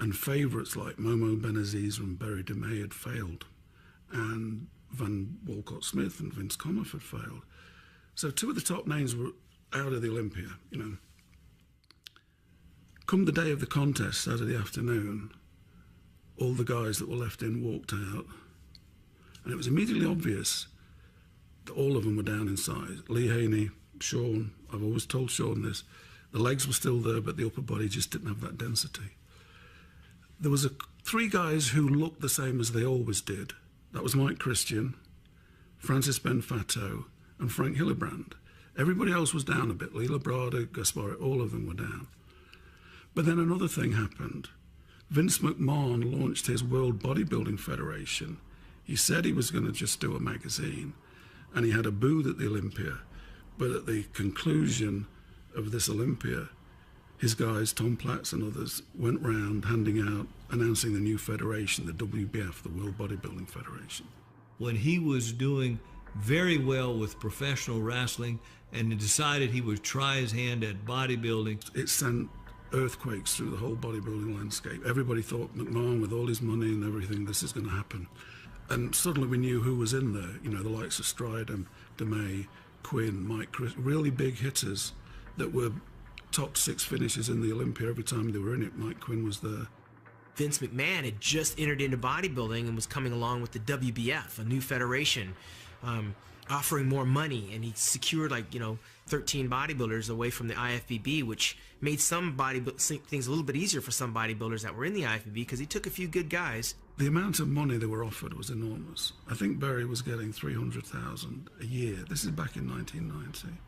And favourites like Momo Benaziz and Barry DeMay had failed. And Van Walcott Smith and Vince Commoff had failed. So two of the top names were out of the Olympia, Come the day of the contest, Saturday afternoon, all the guys that were left in walked out. And it was immediately obvious that all of them were down in size. Lee Haney, Sean, I've always told Sean this, the legs were still there, but the upper body just didn't have that density. There was three guys who looked the same as they always did. That was Mike Christian, Francis Benfato, and Frank Hillebrand. Everybody else was down a bit. Lee Labrada, Gaspari, all of them were down. But then another thing happened. Vince McMahon launched his World Bodybuilding Federation. He said he was going to just do a magazine, and he had a booth at the Olympia. But at the conclusion of this Olympia, his guys, Tom Platz and others, went round handing out, announcing the new federation, the WBF, the World Bodybuilding Federation. When he was doing very well with professional wrestling and decided he would try his hand at bodybuilding, it sent earthquakes through the whole bodybuilding landscape. Everybody thought McMahon, with all his money and everything, this is going to happen. And suddenly we knew who was in there, the likes of Stridham, DeMay, Quinn, Mike Chris, really big hitters that were top 6 finishes in the Olympia every time they were in it. Mike Quinn was there. Vince McMahon had just entered into bodybuilding and was coming along with the WBF, a new federation. offering more money, and he secured 13 bodybuilders away from the IFBB, which made some things a little bit easier for some bodybuilders that were in the IFBB because he took a few good guys. The amount of money they were offered was enormous. I think Berry was getting $300,000 a year. This is back in 1990.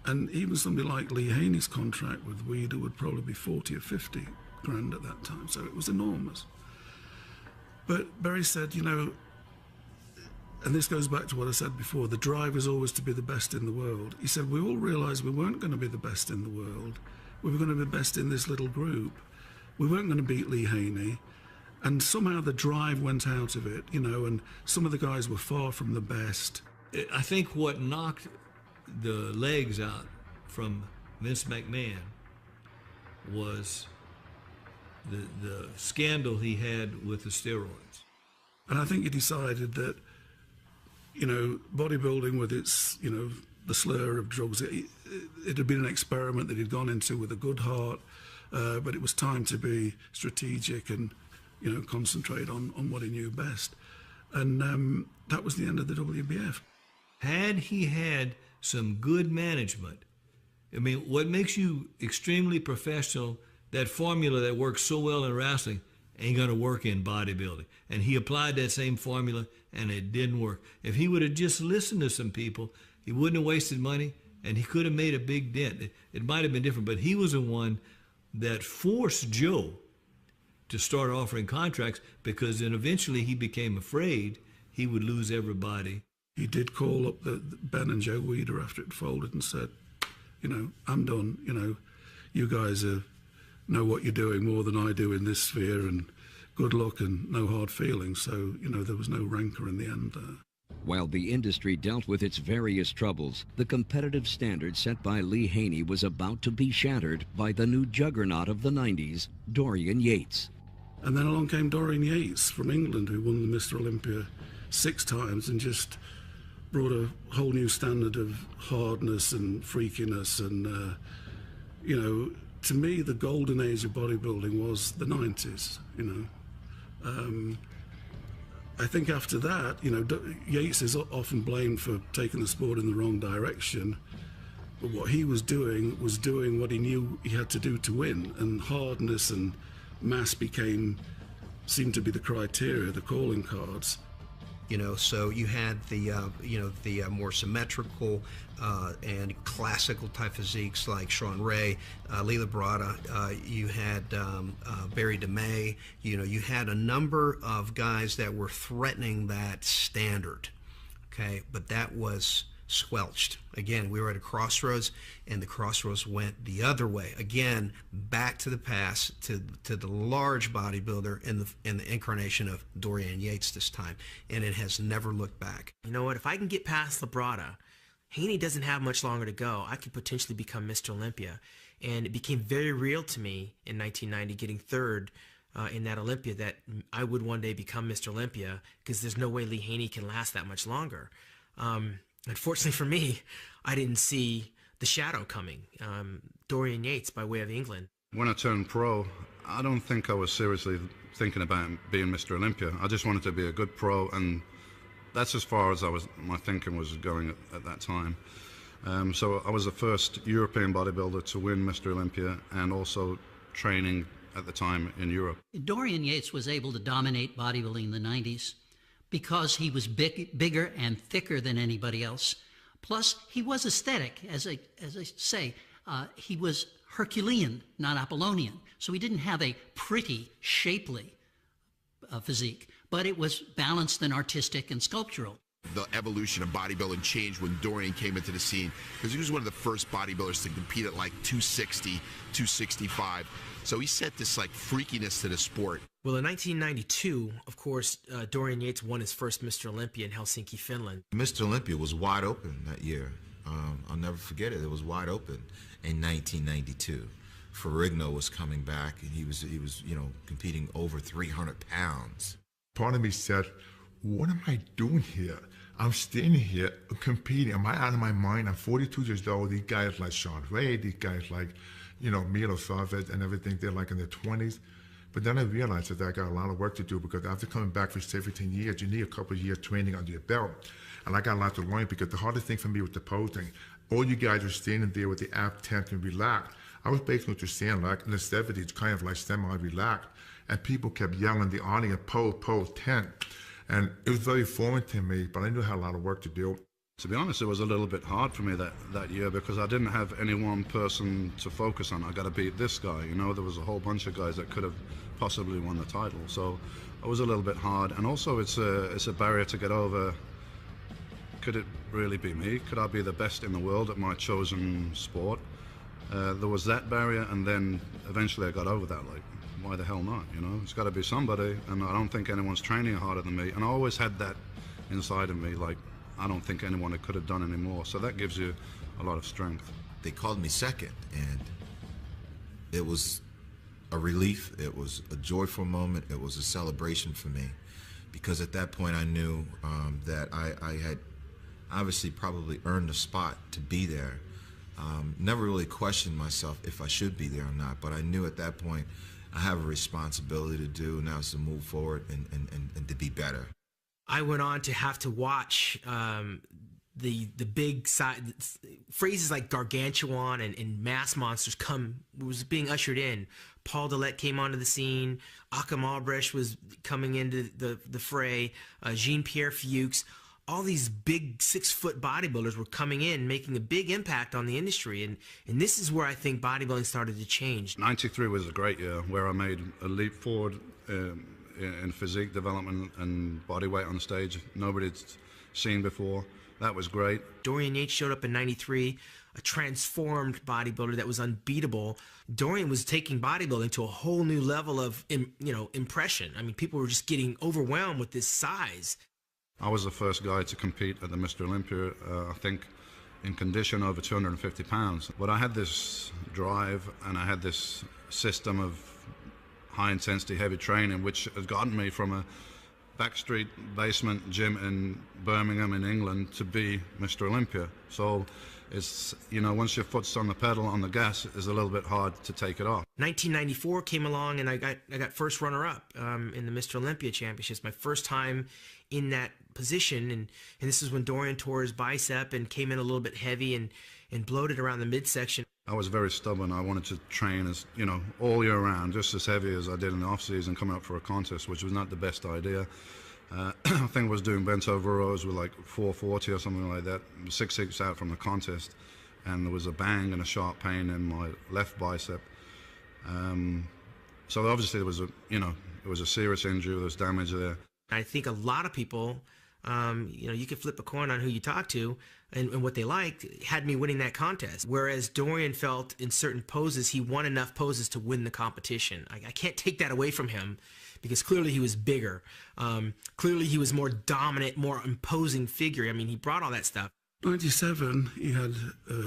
And even somebody like Lee Haney's contract with Weider would probably be 40 or 50 grand at that time, so it was enormous. But Berry said, and this goes back to what I said before, the drive is always to be the best in the world. He said, we all realised we weren't going to be the best in the world. We were going to be best in this little group. We weren't going to beat Lee Haney. And somehow the drive went out of it, and some of the guys were far from the best. I think what knocked the legs out from Vince McMahon was the scandal he had with the steroids. And I think he decided that, bodybuilding with its, the slur of drugs, it had been an experiment that he'd gone into with a good heart, but it was time to be strategic and, concentrate on what he knew best. And that was the end of the WBF. Had he had some good management, I mean, what makes you extremely professional, that formula that works so well in wrestling ain't going to work in bodybuilding. And he applied that same formula, and it didn't work. If he would have just listened to some people, he wouldn't have wasted money, and he could have made a big dent. It might have been different, but he was the one that forced Joe to start offering contracts, because then eventually he became afraid he would lose everybody. He did call up the Ben and Joe Weider after it folded and said, I'm done. You guys know what you're doing more than I do in this sphere, and good luck and no hard feelings. So, there was no rancor in the end there. While the industry dealt with its various troubles, the competitive standard set by Lee Haney was about to be shattered by the new juggernaut of the 90s, Dorian Yates. And then along came Dorian Yates from England, who won the Mr. Olympia 6 times and just brought a whole new standard of hardness and freakiness. And, to me, the golden age of bodybuilding was the 90s, I think after that, Yates is often blamed for taking the sport in the wrong direction. But what he was doing what he knew he had to do to win. And hardness and mass seemed to be the criteria, the calling cards. So you had the more symmetrical and classical type physiques like Sean Ray, Lee Labrada. You had Barry DeMay. You had a number of guys that were threatening that standard. Okay, but that was squelched. Again, we were at a crossroads, and the crossroads went the other way. Again, back to the past, to the large bodybuilder in the incarnation of Dorian Yates this time, and it has never looked back. You know what? If I can get past Labrada, Haney doesn't have much longer to go. I could potentially become Mr. Olympia, and it became very real to me in 1990, getting third in that Olympia, that I would one day become Mr. Olympia, because there's no way Lee Haney can last that much longer. Unfortunately for me, I didn't see the shadow coming. Dorian Yates by way of England. When I turned pro, I don't think I was seriously thinking about being Mr. Olympia. I just wanted to be a good pro, and that's as far as my thinking was going at that time. So I was the first European bodybuilder to win Mr. Olympia, and also training at the time in Europe. Dorian Yates was able to dominate bodybuilding in the 90s because he was bigger and thicker than anybody else. Plus, he was aesthetic, as I say. He was Herculean, not Apollonian. So he didn't have a pretty, shapely physique, but it was balanced and artistic and sculptural. The evolution of bodybuilding changed when Dorian came into the scene, because he was one of the first bodybuilders to compete at like 260, 265. So he set this like freakiness to the sport. Well, in 1992, of course, Dorian Yates won his first Mr. Olympia in Helsinki, Finland. Mr. Olympia was wide open that year. I'll never forget it. It was wide open in 1992. Ferrigno was coming back, and he was competing over 300 pounds. Part of me said, what am I doing here? I'm standing here competing. Am I out of my mind? I'm 42 years old. These guys like Sean Ray, these guys like, Milo Savage and everything, they're like in their 20s. But then I realized that I got a lot of work to do because after coming back for 17 years, you need a couple of years training under your belt. And I got a lot to learn because the hardest thing for me was the posing. All you guys are standing there with the ab tense and relaxed. I was basically just standing like in the 70s, kind of like semi-relaxed. And people kept yelling in the audience, pose, pose, tense. And it was very foreign to me, but I knew I had a lot of work to do. To be honest, it was a little bit hard for me that year because I didn't have any one person to focus on. I got to beat this guy. You know, there was a whole bunch of guys that could have possibly won the title. So it was a little bit hard. And also it's a barrier to get over. Could it really be me? Could I be the best in the world at my chosen sport? There was that barrier, and then eventually I got over that. Like, why the hell not? You know, it's got to be somebody, and I don't think anyone's training harder than me. And I always had that inside of me, like, I don't think anyone could have done any more. So that gives you a lot of strength. They called me second, and it was a relief. It was a joyful moment. It was a celebration for me, because at that point I knew that I had obviously probably earned a spot to be there. Never really questioned myself if I should be there or not, but I knew at that point I have a responsibility to do, and now it's to move forward and to be better. I went on to have to watch the big side phrases like gargantuan and mass monsters was being ushered in. Paul Dillette came onto the scene. Akam Albrecht was coming into the fray. Jean-Pierre Fuchs. All these big 6-foot bodybuilders were coming in, making a big impact on the industry. And this is where I think bodybuilding started to change. 93 was a great year where I made a leap forward in physique development and body weight on stage nobody'd seen before. That was great. Dorian Yates showed up in 93, a transformed bodybuilder that was unbeatable. Dorian was taking bodybuilding to a whole new level of impression. I mean, people were just getting overwhelmed with this size. I was the first guy to compete at the Mr. Olympia, I think, in condition over 250 pounds. But I had this drive and I had this system of high-intensity, heavy training, which has gotten me from a backstreet basement gym in Birmingham in England to be Mr. Olympia. So it's, you know, once your foot's on the pedal, on the gas, it's a little bit hard to take it off. 1994 came along and I got first runner-up in the Mr. Olympia Championships, my first time in that position, and this is when Dorian tore his bicep and came in a little bit heavy and bloated around the midsection. I was very stubborn. I wanted to train as, you know, all year round, just as heavy as I did in the off-season coming up for a contest, which was not the best idea. I think I was doing bent over rows with like 440 or something like that, 6 weeks out from the contest, and there was a bang and a sharp pain in my left bicep. So obviously there was it was a serious injury, there was damage there. I think a lot of people, you could flip a coin on who you talk to and what they liked, had me winning that contest. Whereas Dorian felt in certain poses, he won enough poses to win the competition. I can't take that away from him because clearly he was bigger. Clearly he was more dominant, more imposing figure. I mean, he brought all that stuff. 97, he had a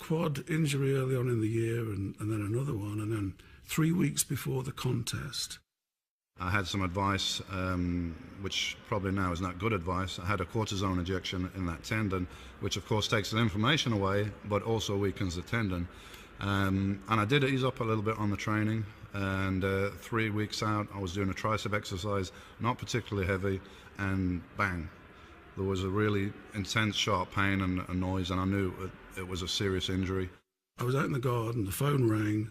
quad injury early on in the year and then another one. And then 3 weeks before the contest, I had some advice, which probably now is not good advice. I had a cortisone injection in that tendon, which of course takes the inflammation away, but also weakens the tendon. And I did ease up a little bit on the training, and 3 weeks out, I was doing a tricep exercise, not particularly heavy, and bang. There was a really intense, sharp pain and a noise, and I knew it was a serious injury. I was out in the garden, the phone rang.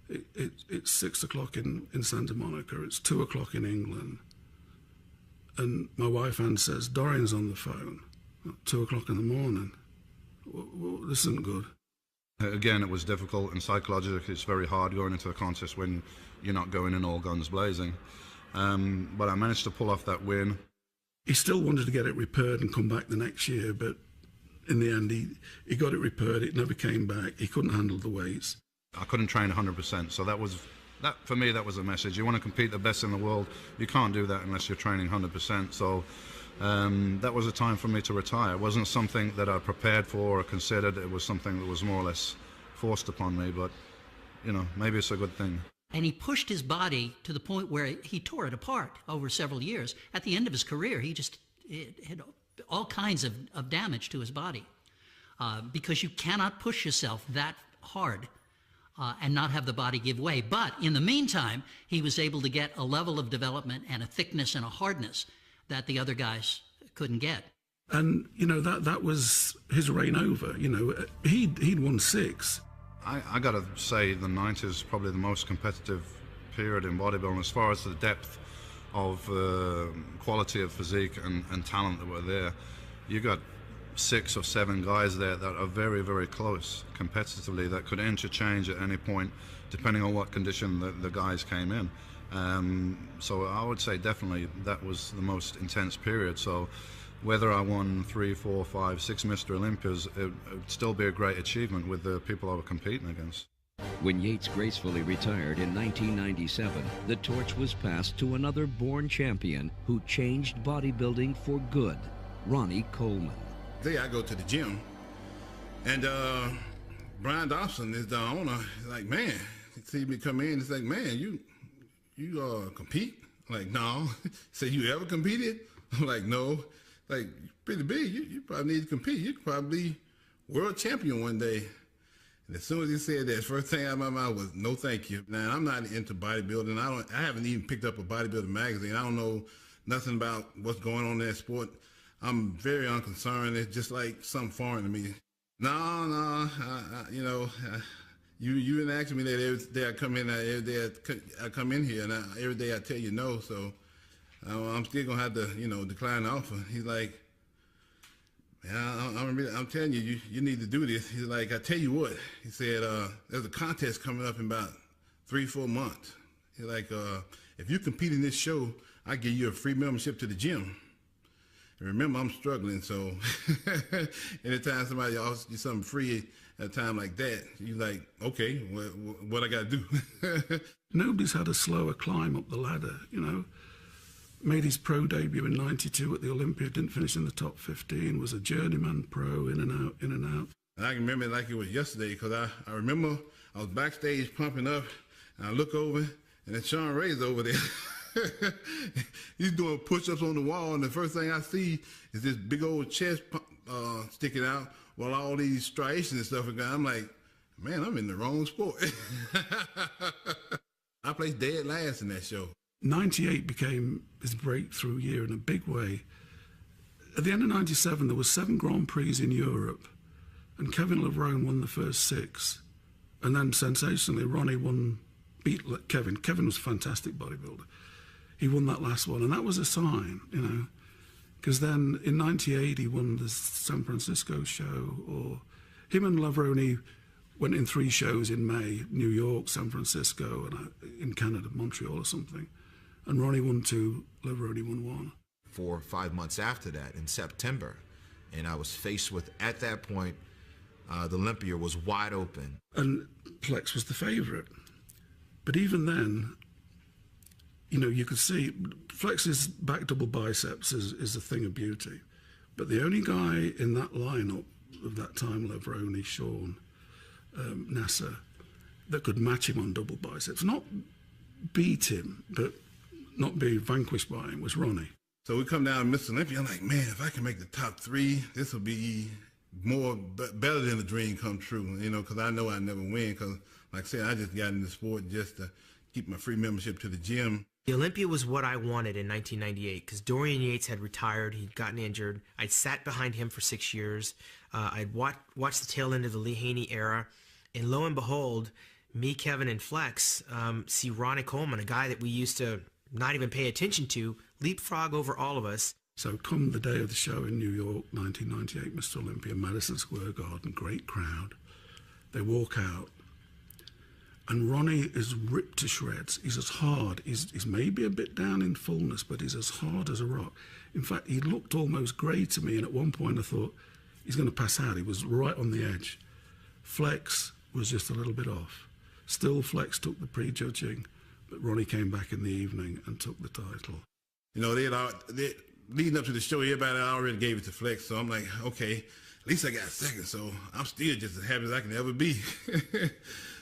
It's 6 o'clock in Santa Monica, it's 2 o'clock in England. And my wife Anne says, Dorian's on the phone at 2 o'clock in the morning. Well, this isn't good. Again, it was difficult, and psychologically it's very hard going into a contest when you're not going in all guns blazing. But I managed to pull off that win. He still wanted to get it repaired and come back the next year, but in the end he got it repaired, it never came back, he couldn't handle the weights. I couldn't train 100%, so that for me that was a message. You want to compete the best in the world, you can't do that unless you're training 100%. So that was a time for me to retire. It wasn't something that I prepared for or considered. It was something that was more or less forced upon me, but you know, maybe it's a good thing. And he pushed his body to the point where he tore it apart over several years. At the end of his career, he just had all kinds of damage to his body because you cannot push yourself that hard and not have the body give way. But in the meantime, he was able to get a level of development and a thickness and a hardness that the other guys couldn't get. And, you know, that was his reign over. You know, he'd won 6. I got to say the 90s is probably the most competitive period in bodybuilding as far as the depth of quality of physique and talent that were there. You got 6 or 7 guys there that are very, very close competitively, that could interchange at any point depending on what condition the guys came in. So I would say definitely that was the most intense period. So whether I won 3, 4, 5, 6 Mr. Olympias, it would still be a great achievement with the people I were competing against. When Yates gracefully retired in 1997, the torch was passed to another born champion who changed bodybuilding for good, Ronnie Coleman. Today I go to the gym, and Brian Dobson is the owner. He's like, man, he see me come in, he's like, man, you compete? I'm like, no. He said, you ever competed? I'm like, no. Like, pretty big, you probably need to compete. You could probably be world champion one day. And as soon as he said that, first thing out of my mouth was, no thank you. Now, I'm not into bodybuilding. I haven't even picked up a bodybuilding magazine. I don't know nothing about what's going on in that sport. I'm very unconcerned. It's just like something foreign to me. No, you know, you been asking me that every day I come in, every day I come in here, and every day I tell you no, so I'm still gonna have to, you know, decline the offer. He's like, man, I'm telling you, you need to do this. He's like, I tell you what, he said, there's a contest coming up in about 3-4 months. He's like, if you compete in this show, I give you a free membership to the gym. And remember, I'm struggling, so anytime somebody offers you something free at a time like that, you're like, okay, what I got to do? Nobody's had a slower climb up the ladder, you know. Made his pro debut in '92 at the Olympia, didn't finish in the top 15, was a journeyman pro, in and out, in and out. And I can remember it like it was yesterday, because I remember I was backstage pumping up, and I look over, and then Sean Ray's over there. He's doing push-ups on the wall, and the first thing I see is this big old chest sticking out while all these striations and stuff are going. I'm like, man, I'm in the wrong sport. I placed dead last in that show. 98 became his breakthrough year in a big way. At the end of 97, there was 7 Grand Prix in Europe, and Kevin Levrone won the first 6. And then, sensationally, Ronnie beat Kevin. Kevin was a fantastic bodybuilder. He won that last one, and that was a sign, you know, because then in 98 he won the San Francisco show, or him and Levrone went in 3 shows in May, New York, San Francisco, and in Canada, Montreal or something. And Ronnie won 2, Levrone won 1. 4 or 5 months after that, in September, and I was faced with, at that point, the Olympia was wide open. And Flex was the favorite. But even then, you know, you could see Flex's back double biceps is a thing of beauty. But the only guy in that lineup of that time, Levrone, Sean, Nasser, that could match him on double biceps, not beat him, but not be vanquished by him, was Ronnie. So we come down to Mr. Olympia. I'm like, man, if I can make the top 3, this will be better than a dream come true, you know, because I know I never win, because, like I said, I just got in the sport just to keep my free membership to the gym. The Olympia was what I wanted in 1998 because Dorian Yates had retired. He'd gotten injured. I'd sat behind him for 6 years. I'd watched the tail end of the Lee Haney era. And lo and behold, me, Kevin, and Flex see Ronnie Coleman, a guy that we used to not even pay attention to, leapfrog over all of us. So come the day of the show in New York, 1998, Mr. Olympia, Madison Square Garden, great crowd. They walk out. And Ronnie is ripped to shreds. He's as hard. He's maybe a bit down in fullness, but he's as hard as a rock. In fact, he looked almost grey to me, and at one point I thought, he's going to pass out. He was right on the edge. Flex was just a little bit off. Still, Flex took the prejudging, but Ronnie came back in the evening and took the title. You know, leading up to the show, everybody already gave it to Flex, so I'm like, okay, at least I got second, so I'm still just as happy as I can ever be.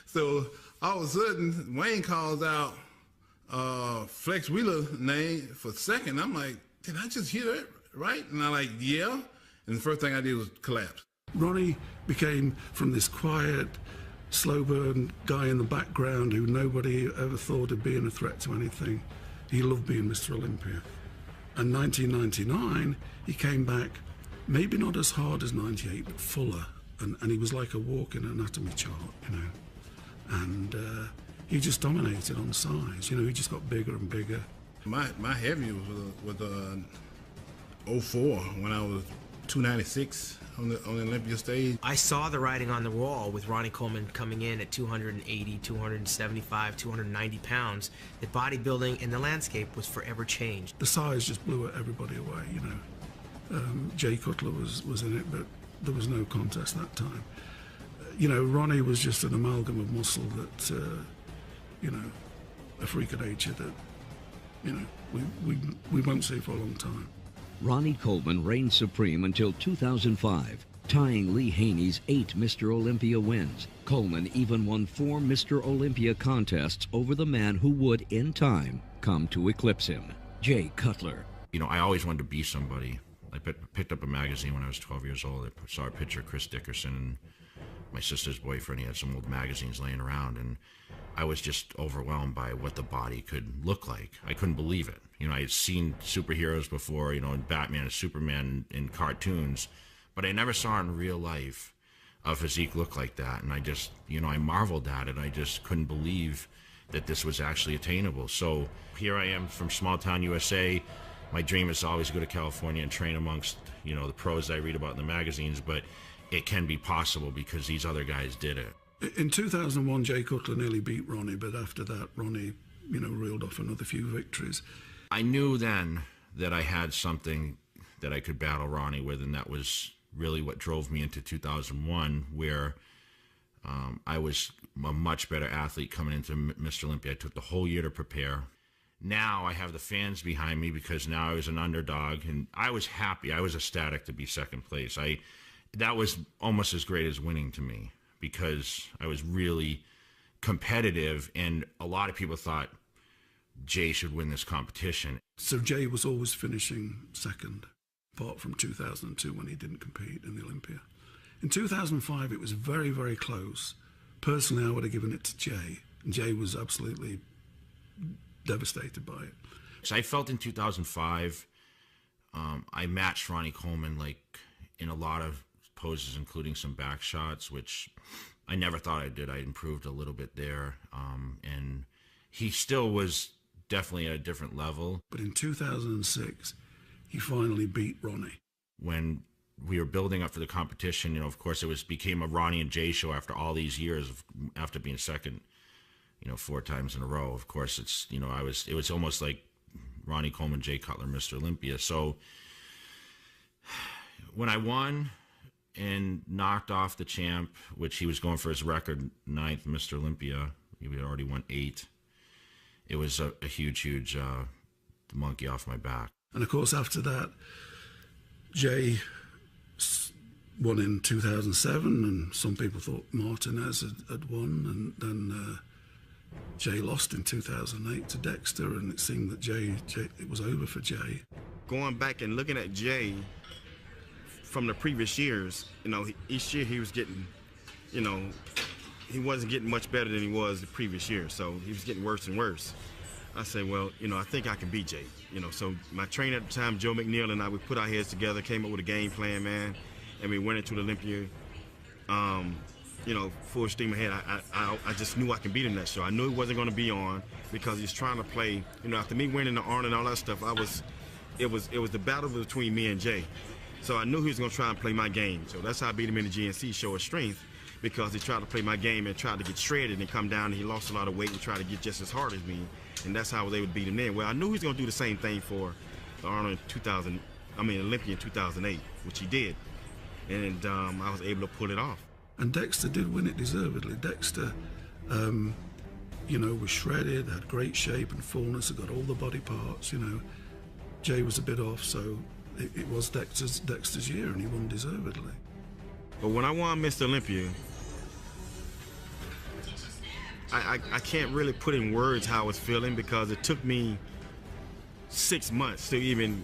So all of a sudden, Wayne calls out Flex Wheeler's name for second. I'm like, did I just hear that right? And I'm like, yeah. And the first thing I did was collapse. Ronnie became, from this quiet, slow burn guy in the background who nobody ever thought of being a threat to anything. He loved being Mr. Olympia. And 1999, he came back, maybe not as hard as 98, but fuller. And he was like a walking anatomy chart, you know. And he just dominated on size. You know, he just got bigger and bigger. My heavy was 04 when I was 296 on the Olympia stage. I saw the writing on the wall with Ronnie Coleman coming in at 280, 275, 290 pounds, that bodybuilding and the landscape was forever changed. The size just blew everybody away, you know. Jay Cutler was in it, but there was no contest that time. You know, Ronnie was just an amalgam of muscle that, you know, a freak of nature that, you know, we won't see for a long time. Ronnie Coleman reigned supreme until 2005, tying Lee Haney's 8 Mr. Olympia wins. Coleman even won 4 Mr. Olympia contests over the man who would, in time, come to eclipse him, Jay Cutler. You know, I always wanted to be somebody. I picked up a magazine when I was 12 years old. I saw a picture of Chris Dickerson and my sister's boyfriend. He had some old magazines laying around, and I was just overwhelmed by what the body could look like. I couldn't believe it. You know, I had seen superheroes before, you know, in Batman and Superman in cartoons, but I never saw in real life a physique look like that. And I just, you know, I marveled at it. I just couldn't believe that this was actually attainable. So here I am from small town USA. My dream is to always go to California and train amongst, you know, the pros I read about in the magazines, but it can be possible because these other guys did it. In 2001, Jay Cutler nearly beat Ronnie, but after that, Ronnie, you know, reeled off another few victories. I knew then that I had something that I could battle Ronnie with, and that was really what drove me into 2001, where I was a much better athlete coming into Mr. Olympia. I took the whole year to prepare. Now I have the fans behind me because now I was an underdog, and I was happy. I was ecstatic to be second place. That was almost as great as winning to me, because I was really competitive, and a lot of people thought Jay should win this competition. So Jay was always finishing second, apart from 2002 when he didn't compete in the Olympia. In 2005, it was very, very close. Personally, I would have given it to Jay, and Jay was absolutely devastated by it. So I felt in 2005, I matched Ronnie Coleman like in a lot of poses, including some back shots, which I never thought I did. I improved a little bit there, and he still was definitely at a different level. But in 2006, he finally beat Ronnie. When we were building up for the competition, you know, of course, became a Ronnie and Jay show after all these years after being second, you know, 4 times in a row. Of course, it's, you know, it was almost like Ronnie Coleman, Jay Cutler, Mr. Olympia. So when I won and knocked off the champ, which he was going for his record 9th Mr. Olympia, he had already won 8. It was a huge monkey off my back. And of course, after that, Jay won in 2007, and some people thought Martinez had won, and then Jay lost in 2008 to Dexter, and it seemed that it was over for Jay. Going back and looking at Jay from the previous years, you know, each year he was getting, you know, he wasn't getting much better than he was the previous year, so he was getting worse and worse. I said, well, you know, I think I can beat Jay. You know, so my trainer at the time, Joe McNeil, and I, we put our heads together, came up with a game plan, man, and we went into the Olympia, you know, full steam ahead. I just knew I could beat him that show. I knew he wasn't going to be on because he's trying to play. You know, after me winning the Arnold and all that stuff, it was the battle between me and Jay. So I knew he was going to try and play my game. So that's how I beat him in the GNC show of strength, because he tried to play my game and tried to get shredded and come down, and he lost a lot of weight and tried to get just as hard as me. And that's how I was able to beat him then. Well, I knew he was going to do the same thing for the Arnold Olympia in 2008, which he did. And I was able to pull it off. And Dexter did win it deservedly. Dexter, you know, was shredded, had great shape and fullness, had got all the body parts, you know. Jay was a bit off, so it was Dexter's year, and he won deservedly. But when I won Mr. Olympia, I can't really put in words how I was feeling, because it took me 6 months to even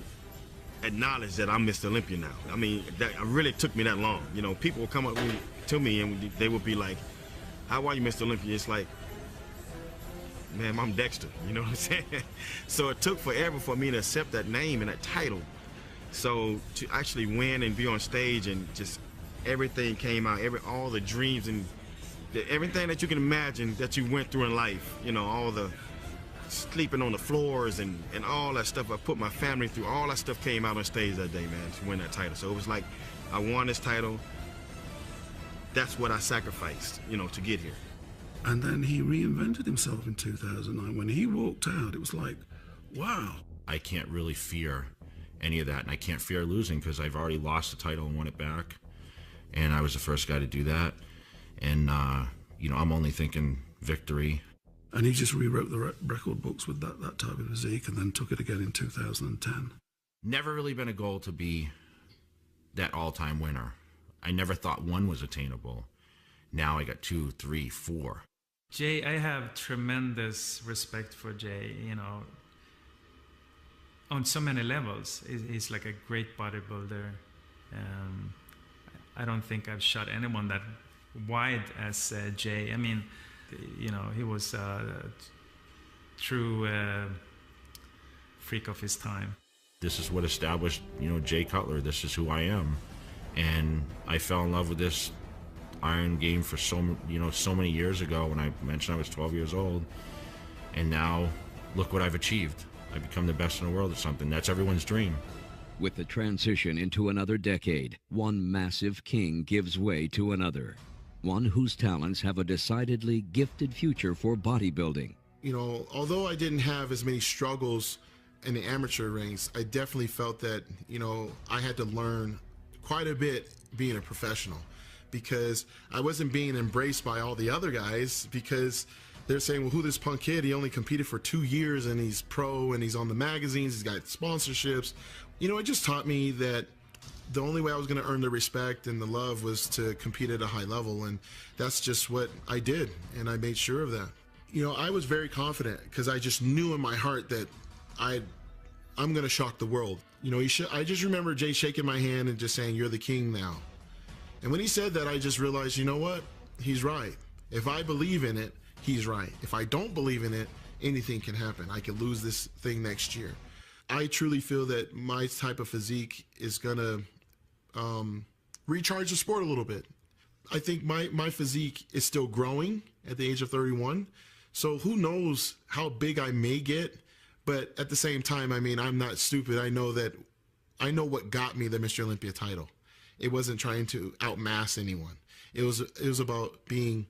acknowledge that I'm Mr. Olympia now. I mean, that really took me that long. You know, people will come up to me and they would be like, how are you, Mr. Olympia? It's like, man, I'm Dexter, you know what I'm saying? So it took forever for me to accept that name and that title. So to actually win and be on stage and just everything came out, all the dreams and everything that you can imagine that you went through in life, you know, all the sleeping on the floors and all that stuff I put my family through, all that stuff came out on stage that day, man, to win that title. So it was like, I won this title. That's what I sacrificed, you know, to get here. And then he reinvented himself in 2009. When he walked out, it was like, wow. I can't really fear any of that, and I can't fear losing because I've already lost the title and won it back, and I was the first guy to do that. And, you know, I'm only thinking victory. And he just rewrote the record books with that type of physique and then took it again in 2010. Never really been a goal to be that all-time winner. I never thought one was attainable. Now I got 2, 3, 4. Jay, I have tremendous respect for Jay, you know, on so many levels. He's like a great bodybuilder. I don't think I've shot anyone that wide as Jay. I mean, you know, he was a true freak of his time. This is what established, you know, Jay Cutler. This is who I am. And I fell in love with this iron game for so many years ago when I mentioned I was 12 years old. And now look what I've achieved. I've become the best in the world at something. That's everyone's dream. With the transition into another decade, one massive king gives way to another. One whose talents have a decidedly gifted future for bodybuilding. You know, although I didn't have as many struggles in the amateur ranks, I definitely felt that, you know, I had to learn quite a bit being a professional, because I wasn't being embraced by all the other guys, because they're saying, well, who this punk kid? He only competed for 2 years and he's pro and he's on the magazines, he's got sponsorships. You know, it just taught me that the only way I was going to earn the respect and the love was to compete at a high level, and that's just what I did, and I made sure of that. You know, I was very confident because I just knew in my heart that I'm going to shock the world. You know, I just remember Jay shaking my hand and just saying, "You're the king now." And when he said that, I just realized, you know what? He's right. If I believe in it, he's right. If I don't believe in it, anything can happen. I could lose this thing next year. I truly feel that my type of physique is going to recharge the sport a little bit. I think my physique is still growing at the age of 31. So who knows how big I may get. But at the same time, I mean, I'm not stupid. I know what got me the Mr. Olympia title. It wasn't trying to outmass anyone. It was about being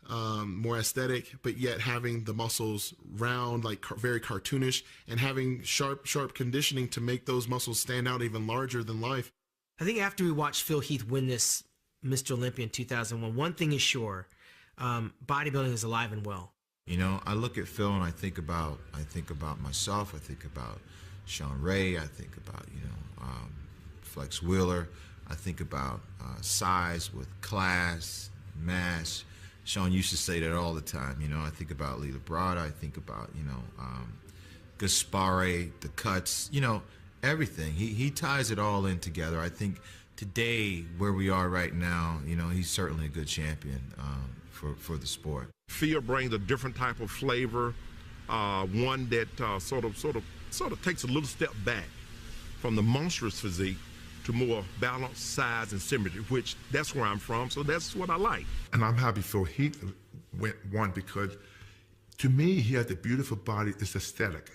more aesthetic, but yet having the muscles round, like very cartoonish, and having sharp conditioning to make those muscles stand out even larger than life. I think after we watched Phil Heath win this Mr. Olympia in 2001, one thing is sure, bodybuilding is alive and well. You know, I look at Phil and I think about myself. I think about Sean Ray. I think about, you know, Flex Wheeler. I think about size with class, mass. Sean used to say that all the time. You know, I think about Lee Labrada. I think about, you know, Gaspare, the cuts. You know, everything. He ties it all in together. I think today, where we are right now, you know, he's certainly a good champion for the sport. Phil brings a different type of flavor, one that sort of takes a little step back from the monstrous physique to more balanced size and symmetry, which that's where I'm from, so that's what I like. And I'm happy Phil Heath won because, to me, he has a beautiful body. It's aesthetic,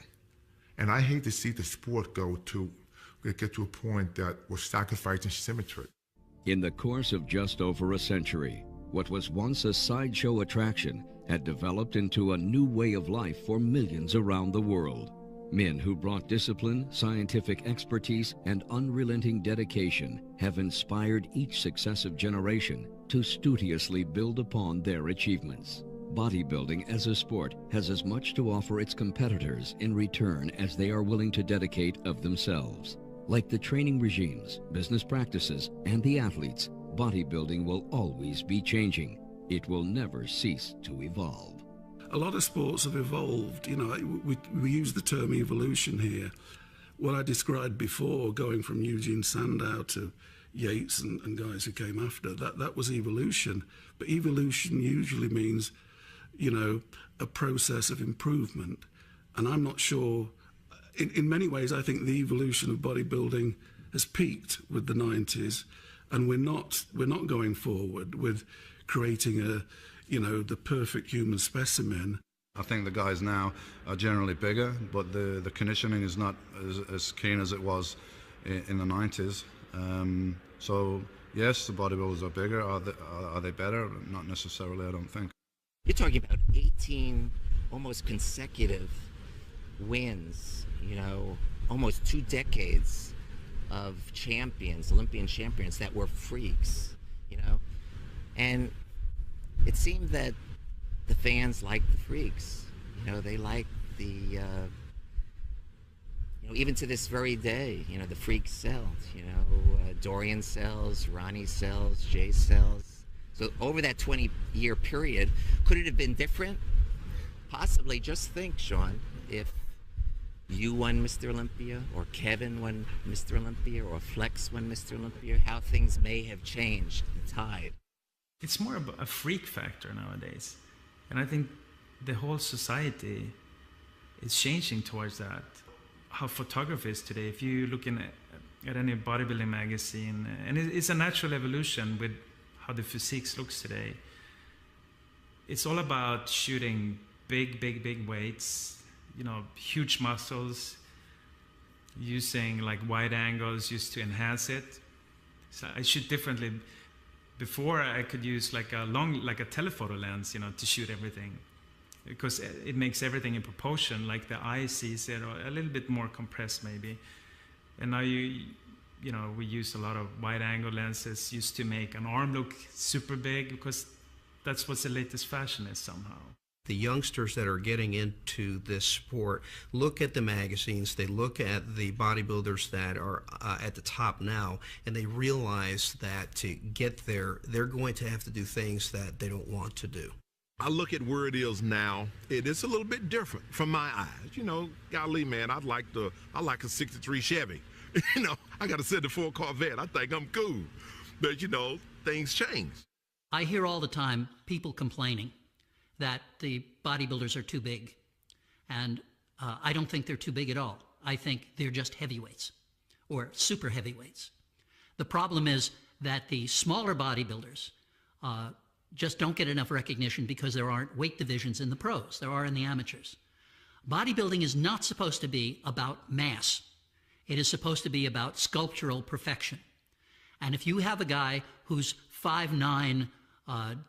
and I hate to see the sport get to a point that we're sacrificing symmetry. In the course of just over a century, what was once a sideshow attraction had developed into a new way of life for millions around the world. Men who brought discipline, scientific expertise, and unrelenting dedication have inspired each successive generation to studiously build upon their achievements. Bodybuilding as a sport has as much to offer its competitors in return as they are willing to dedicate of themselves. Like the training regimes, business practices, and the athletes, bodybuilding will always be changing. It will never cease to evolve. A lot of sports have evolved. You know, we use the term evolution here. What I described before, going from Eugene Sandow to Yates and guys who came after. That was evolution. But evolution usually means, you know, a process of improvement. And I'm not sure, in many ways, I think the evolution of bodybuilding has peaked with the 90s, and we're not going forward with creating the perfect human specimen. I think the guys now are generally bigger, but the conditioning is not as keen as it was in the 90s. So yes, the bodybuilders are bigger. Are they better? Not necessarily, I don't think. You're talking about 18 almost consecutive wins, you know, almost 2 decades of champions, Olympian champions that were freaks, you know. And it seemed that the fans liked the freaks. You know, they liked the, you know, even to this very day, you know, the freaks sells, you know, Dorian sells, Ronnie sells, Jay sells. So over that 20-year period, could it have been different? Possibly. Just think, Sean, if you won Mr. Olympia, or Kevin won Mr. Olympia, or Flex won Mr. Olympia, how things may have changed the tide. It's more of a freak factor nowadays. And I think the whole society is changing towards that. How photography is today, if you look at any bodybuilding magazine, and it's a natural evolution with how the physiques looks today. It's all about shooting big weights, you know, huge muscles, using like wide angles used to enhance it. So I shoot differently. Before I could use like a telephoto lens, you know, to shoot everything, because it makes everything in proportion, like the eye sees it, or a little bit more compressed maybe. And now you know, we use a lot of wide angle lenses used to make an arm look super big, because that's what the latest fashion is somehow. The youngsters that are getting into this sport look at the magazines, they look at the bodybuilders that are at the top now, and they realize that to get there, they're going to have to do things that they don't want to do. I look at where it is now, it is a little bit different from my eyes. You know, golly, man, I like a 63 Chevy. You know, I got a 74 Corvette. I think I'm cool. But, you know, things change. I hear all the time people complaining that the bodybuilders are too big. And I don't think they're too big at all. I think they're just heavyweights or super heavyweights. The problem is that the smaller bodybuilders just don't get enough recognition because there aren't weight divisions in the pros. There are in the amateurs. Bodybuilding is not supposed to be about mass. It is supposed to be about sculptural perfection. And if you have a guy who's 5'9",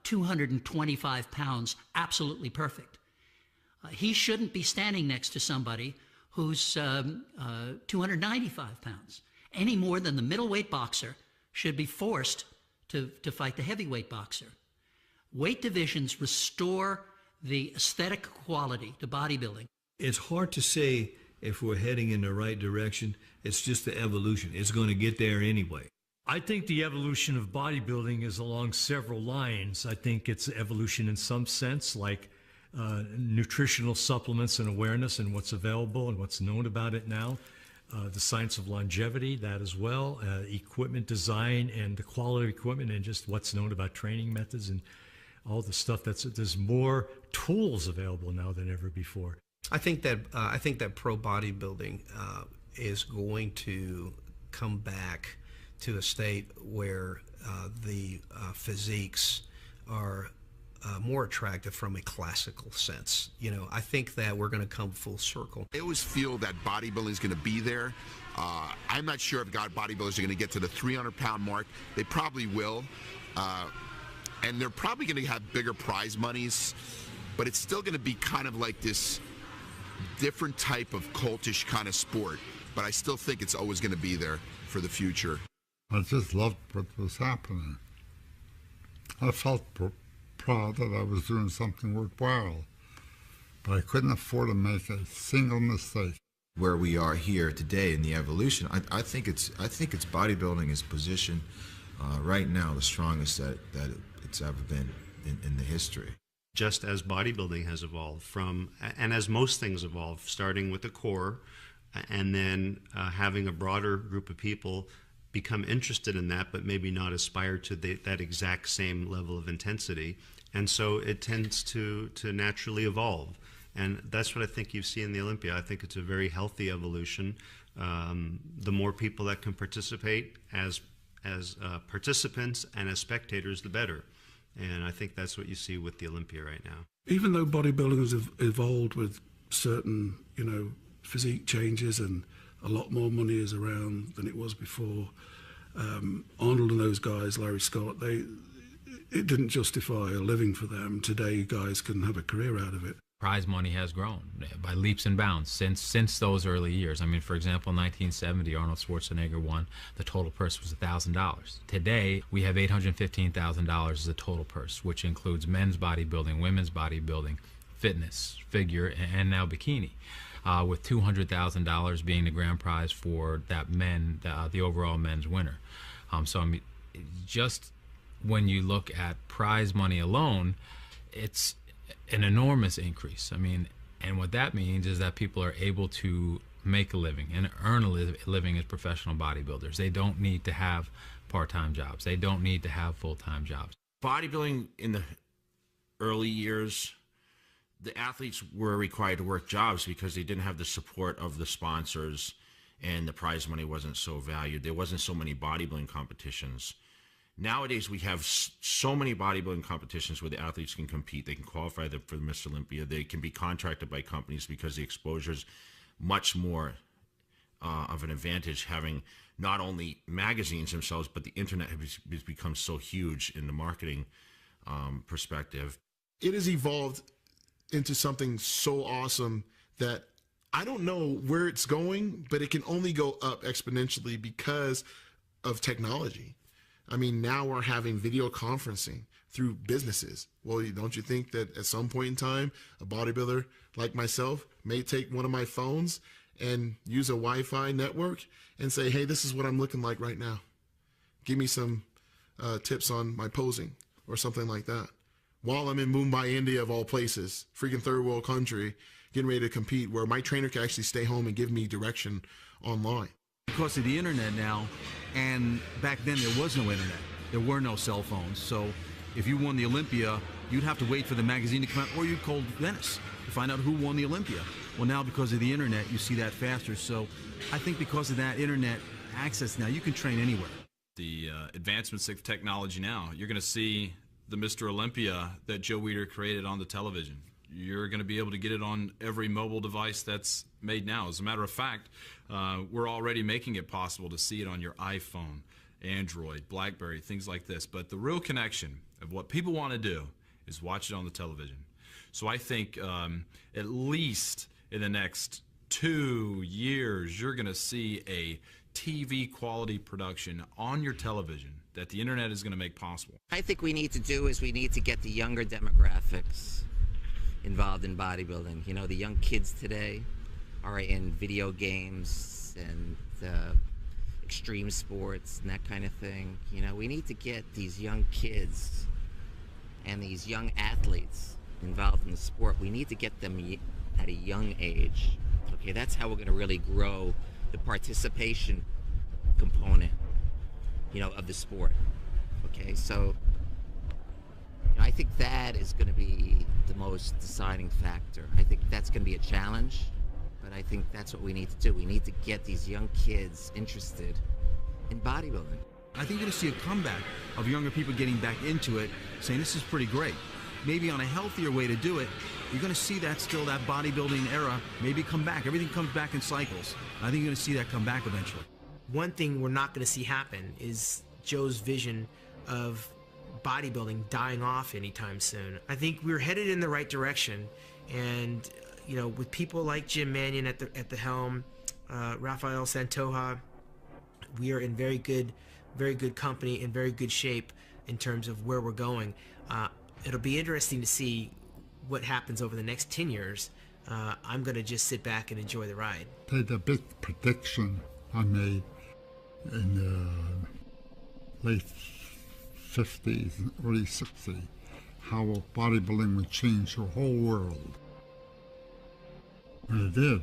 225 pounds, absolutely perfect, he shouldn't be standing next to somebody who's 295 pounds, any more than the middleweight boxer should be forced to fight the heavyweight boxer. Weight divisions restore the aesthetic quality to bodybuilding. It's hard to say if we're heading in the right direction. It's just the evolution. It's going to get there anyway. I think the evolution of bodybuilding is along several lines. I think it's evolution in some sense, like nutritional supplements and awareness and what's available and what's known about it now. The science of longevity, that as well. Equipment design and the quality of equipment and just what's known about training methods and all the stuff there's more tools available now than ever before. I think that pro bodybuilding is going to come back to a state where the physiques are more attractive from a classical sense. You know, I think that we're going to come full circle. I always feel that bodybuilding is going to be there. I'm not sure if bodybuilders are going to get to the 300-pound mark. They probably will. And they're probably going to have bigger prize monies, but it's still going to be kind of like this different type of cultish kind of sport. But I still think it's always going to be there for the future. I just loved what was happening. I felt proud that I was doing something worthwhile, but I couldn't afford to make a single mistake. Where we are here today in the evolution, I think it's bodybuilding is positioned right now the strongest that it's ever been in the history. Just as bodybuilding has evolved and as most things evolve, starting with the core and then having a broader group of people become interested in that, but maybe not aspire to that exact same level of intensity. And so it tends to naturally evolve. And that's what I think you see in the Olympia. I think it's a very healthy evolution. The more people that can participate as participants and as spectators, the better. And I think that's what you see with the Olympia right now. Even though bodybuilding has evolved with certain, physique changes and a lot more money is around than it was before, Arnold and those guys, Larry Scott, it didn't justify a living for them. Today, guys can have a career out of it. Prize money has grown by leaps and bounds since those early years. I mean, for example, in 1970, Arnold Schwarzenegger won. The total purse was $1,000. Today, we have $815,000 as a total purse, which includes men's bodybuilding, women's bodybuilding, fitness, figure, and now bikini, with $200,000 being the grand prize for that the overall men's winner. So I mean, just when you look at prize money alone, it's an enormous increase. I mean, and what that means is that people are able to make a living and earn a living as professional bodybuilders. They don't need to have part-time jobs. They don't need to have full-time jobs. Bodybuilding in the early years, the athletes were required to work jobs because they didn't have the support of the sponsors, and the prize money wasn't so valued. There wasn't so many bodybuilding competitions. Nowadays, we have so many bodybuilding competitions where the athletes can compete. They can qualify for the Mr. Olympia. They can be contracted by companies because the exposure is much more of an advantage, having not only magazines themselves, but the internet has become so huge in the marketing perspective. It has evolved into something so awesome that I don't know where it's going, but it can only go up exponentially because of technology. I mean, now we're having video conferencing through businesses. Well, don't you think that at some point in time, a bodybuilder like myself may take one of my phones and use a Wi-Fi network and say, hey, this is what I'm looking like right now. Give me some tips on my posing or something like that. While I'm in Mumbai, India, of all places, freaking third world country, getting ready to compete, where my trainer can actually stay home and give me direction online. Because of the internet now, and back then there was no internet. There were no cell phones. So if you won the Olympia, you'd have to wait for the magazine to come out, or you'd call Venice to find out who won the Olympia. Well, now because of the internet, you see that faster. So I think because of that internet access now, you can train anywhere. The advancements of technology now, you're going to see the Mr. Olympia that Joe Weider created on the television. You're going to be able to get it on every mobile device that's made now. As a matter of fact, we're already making it possible to see it on your iPhone, Android, BlackBerry, things like this. But the real connection of what people want to do is watch it on the television. So I think at least in the next 2 years, you're going to see a TV quality production on your television that the internet is going to make possible. I think we need to do is we need to get the younger demographics involved in bodybuilding. You know, the young kids today are in video games and extreme sports and that kind of thing. You know, we need to get these young kids and these young athletes involved in the sport. We need to get them at a young age. Okay, that's how we're going to really grow the participation component, you know, of the sport. Okay, so I think that is going to be the most deciding factor. I think that's going to be a challenge, but I think that's what we need to do. We need to get these young kids interested in bodybuilding. I think you're going to see a comeback of younger people getting back into it, saying this is pretty great. Maybe on a healthier way to do it, you're going to see that still, that bodybuilding era, maybe come back. Everything comes back in cycles. I think you're going to see that come back eventually. One thing we're not going to see happen is Joe's vision of bodybuilding dying off anytime soon. I think we're headed in the right direction, and you know, with people like Jim Mannion at the helm, Rafael Santoja, we are in very good company, in very good shape in terms of where we're going. It'll be interesting to see what happens over the next 10 years. I'm going to just sit back and enjoy the ride. The big prediction I made in the late 50s and early 60s, how bodybuilding would change the whole world. And it did.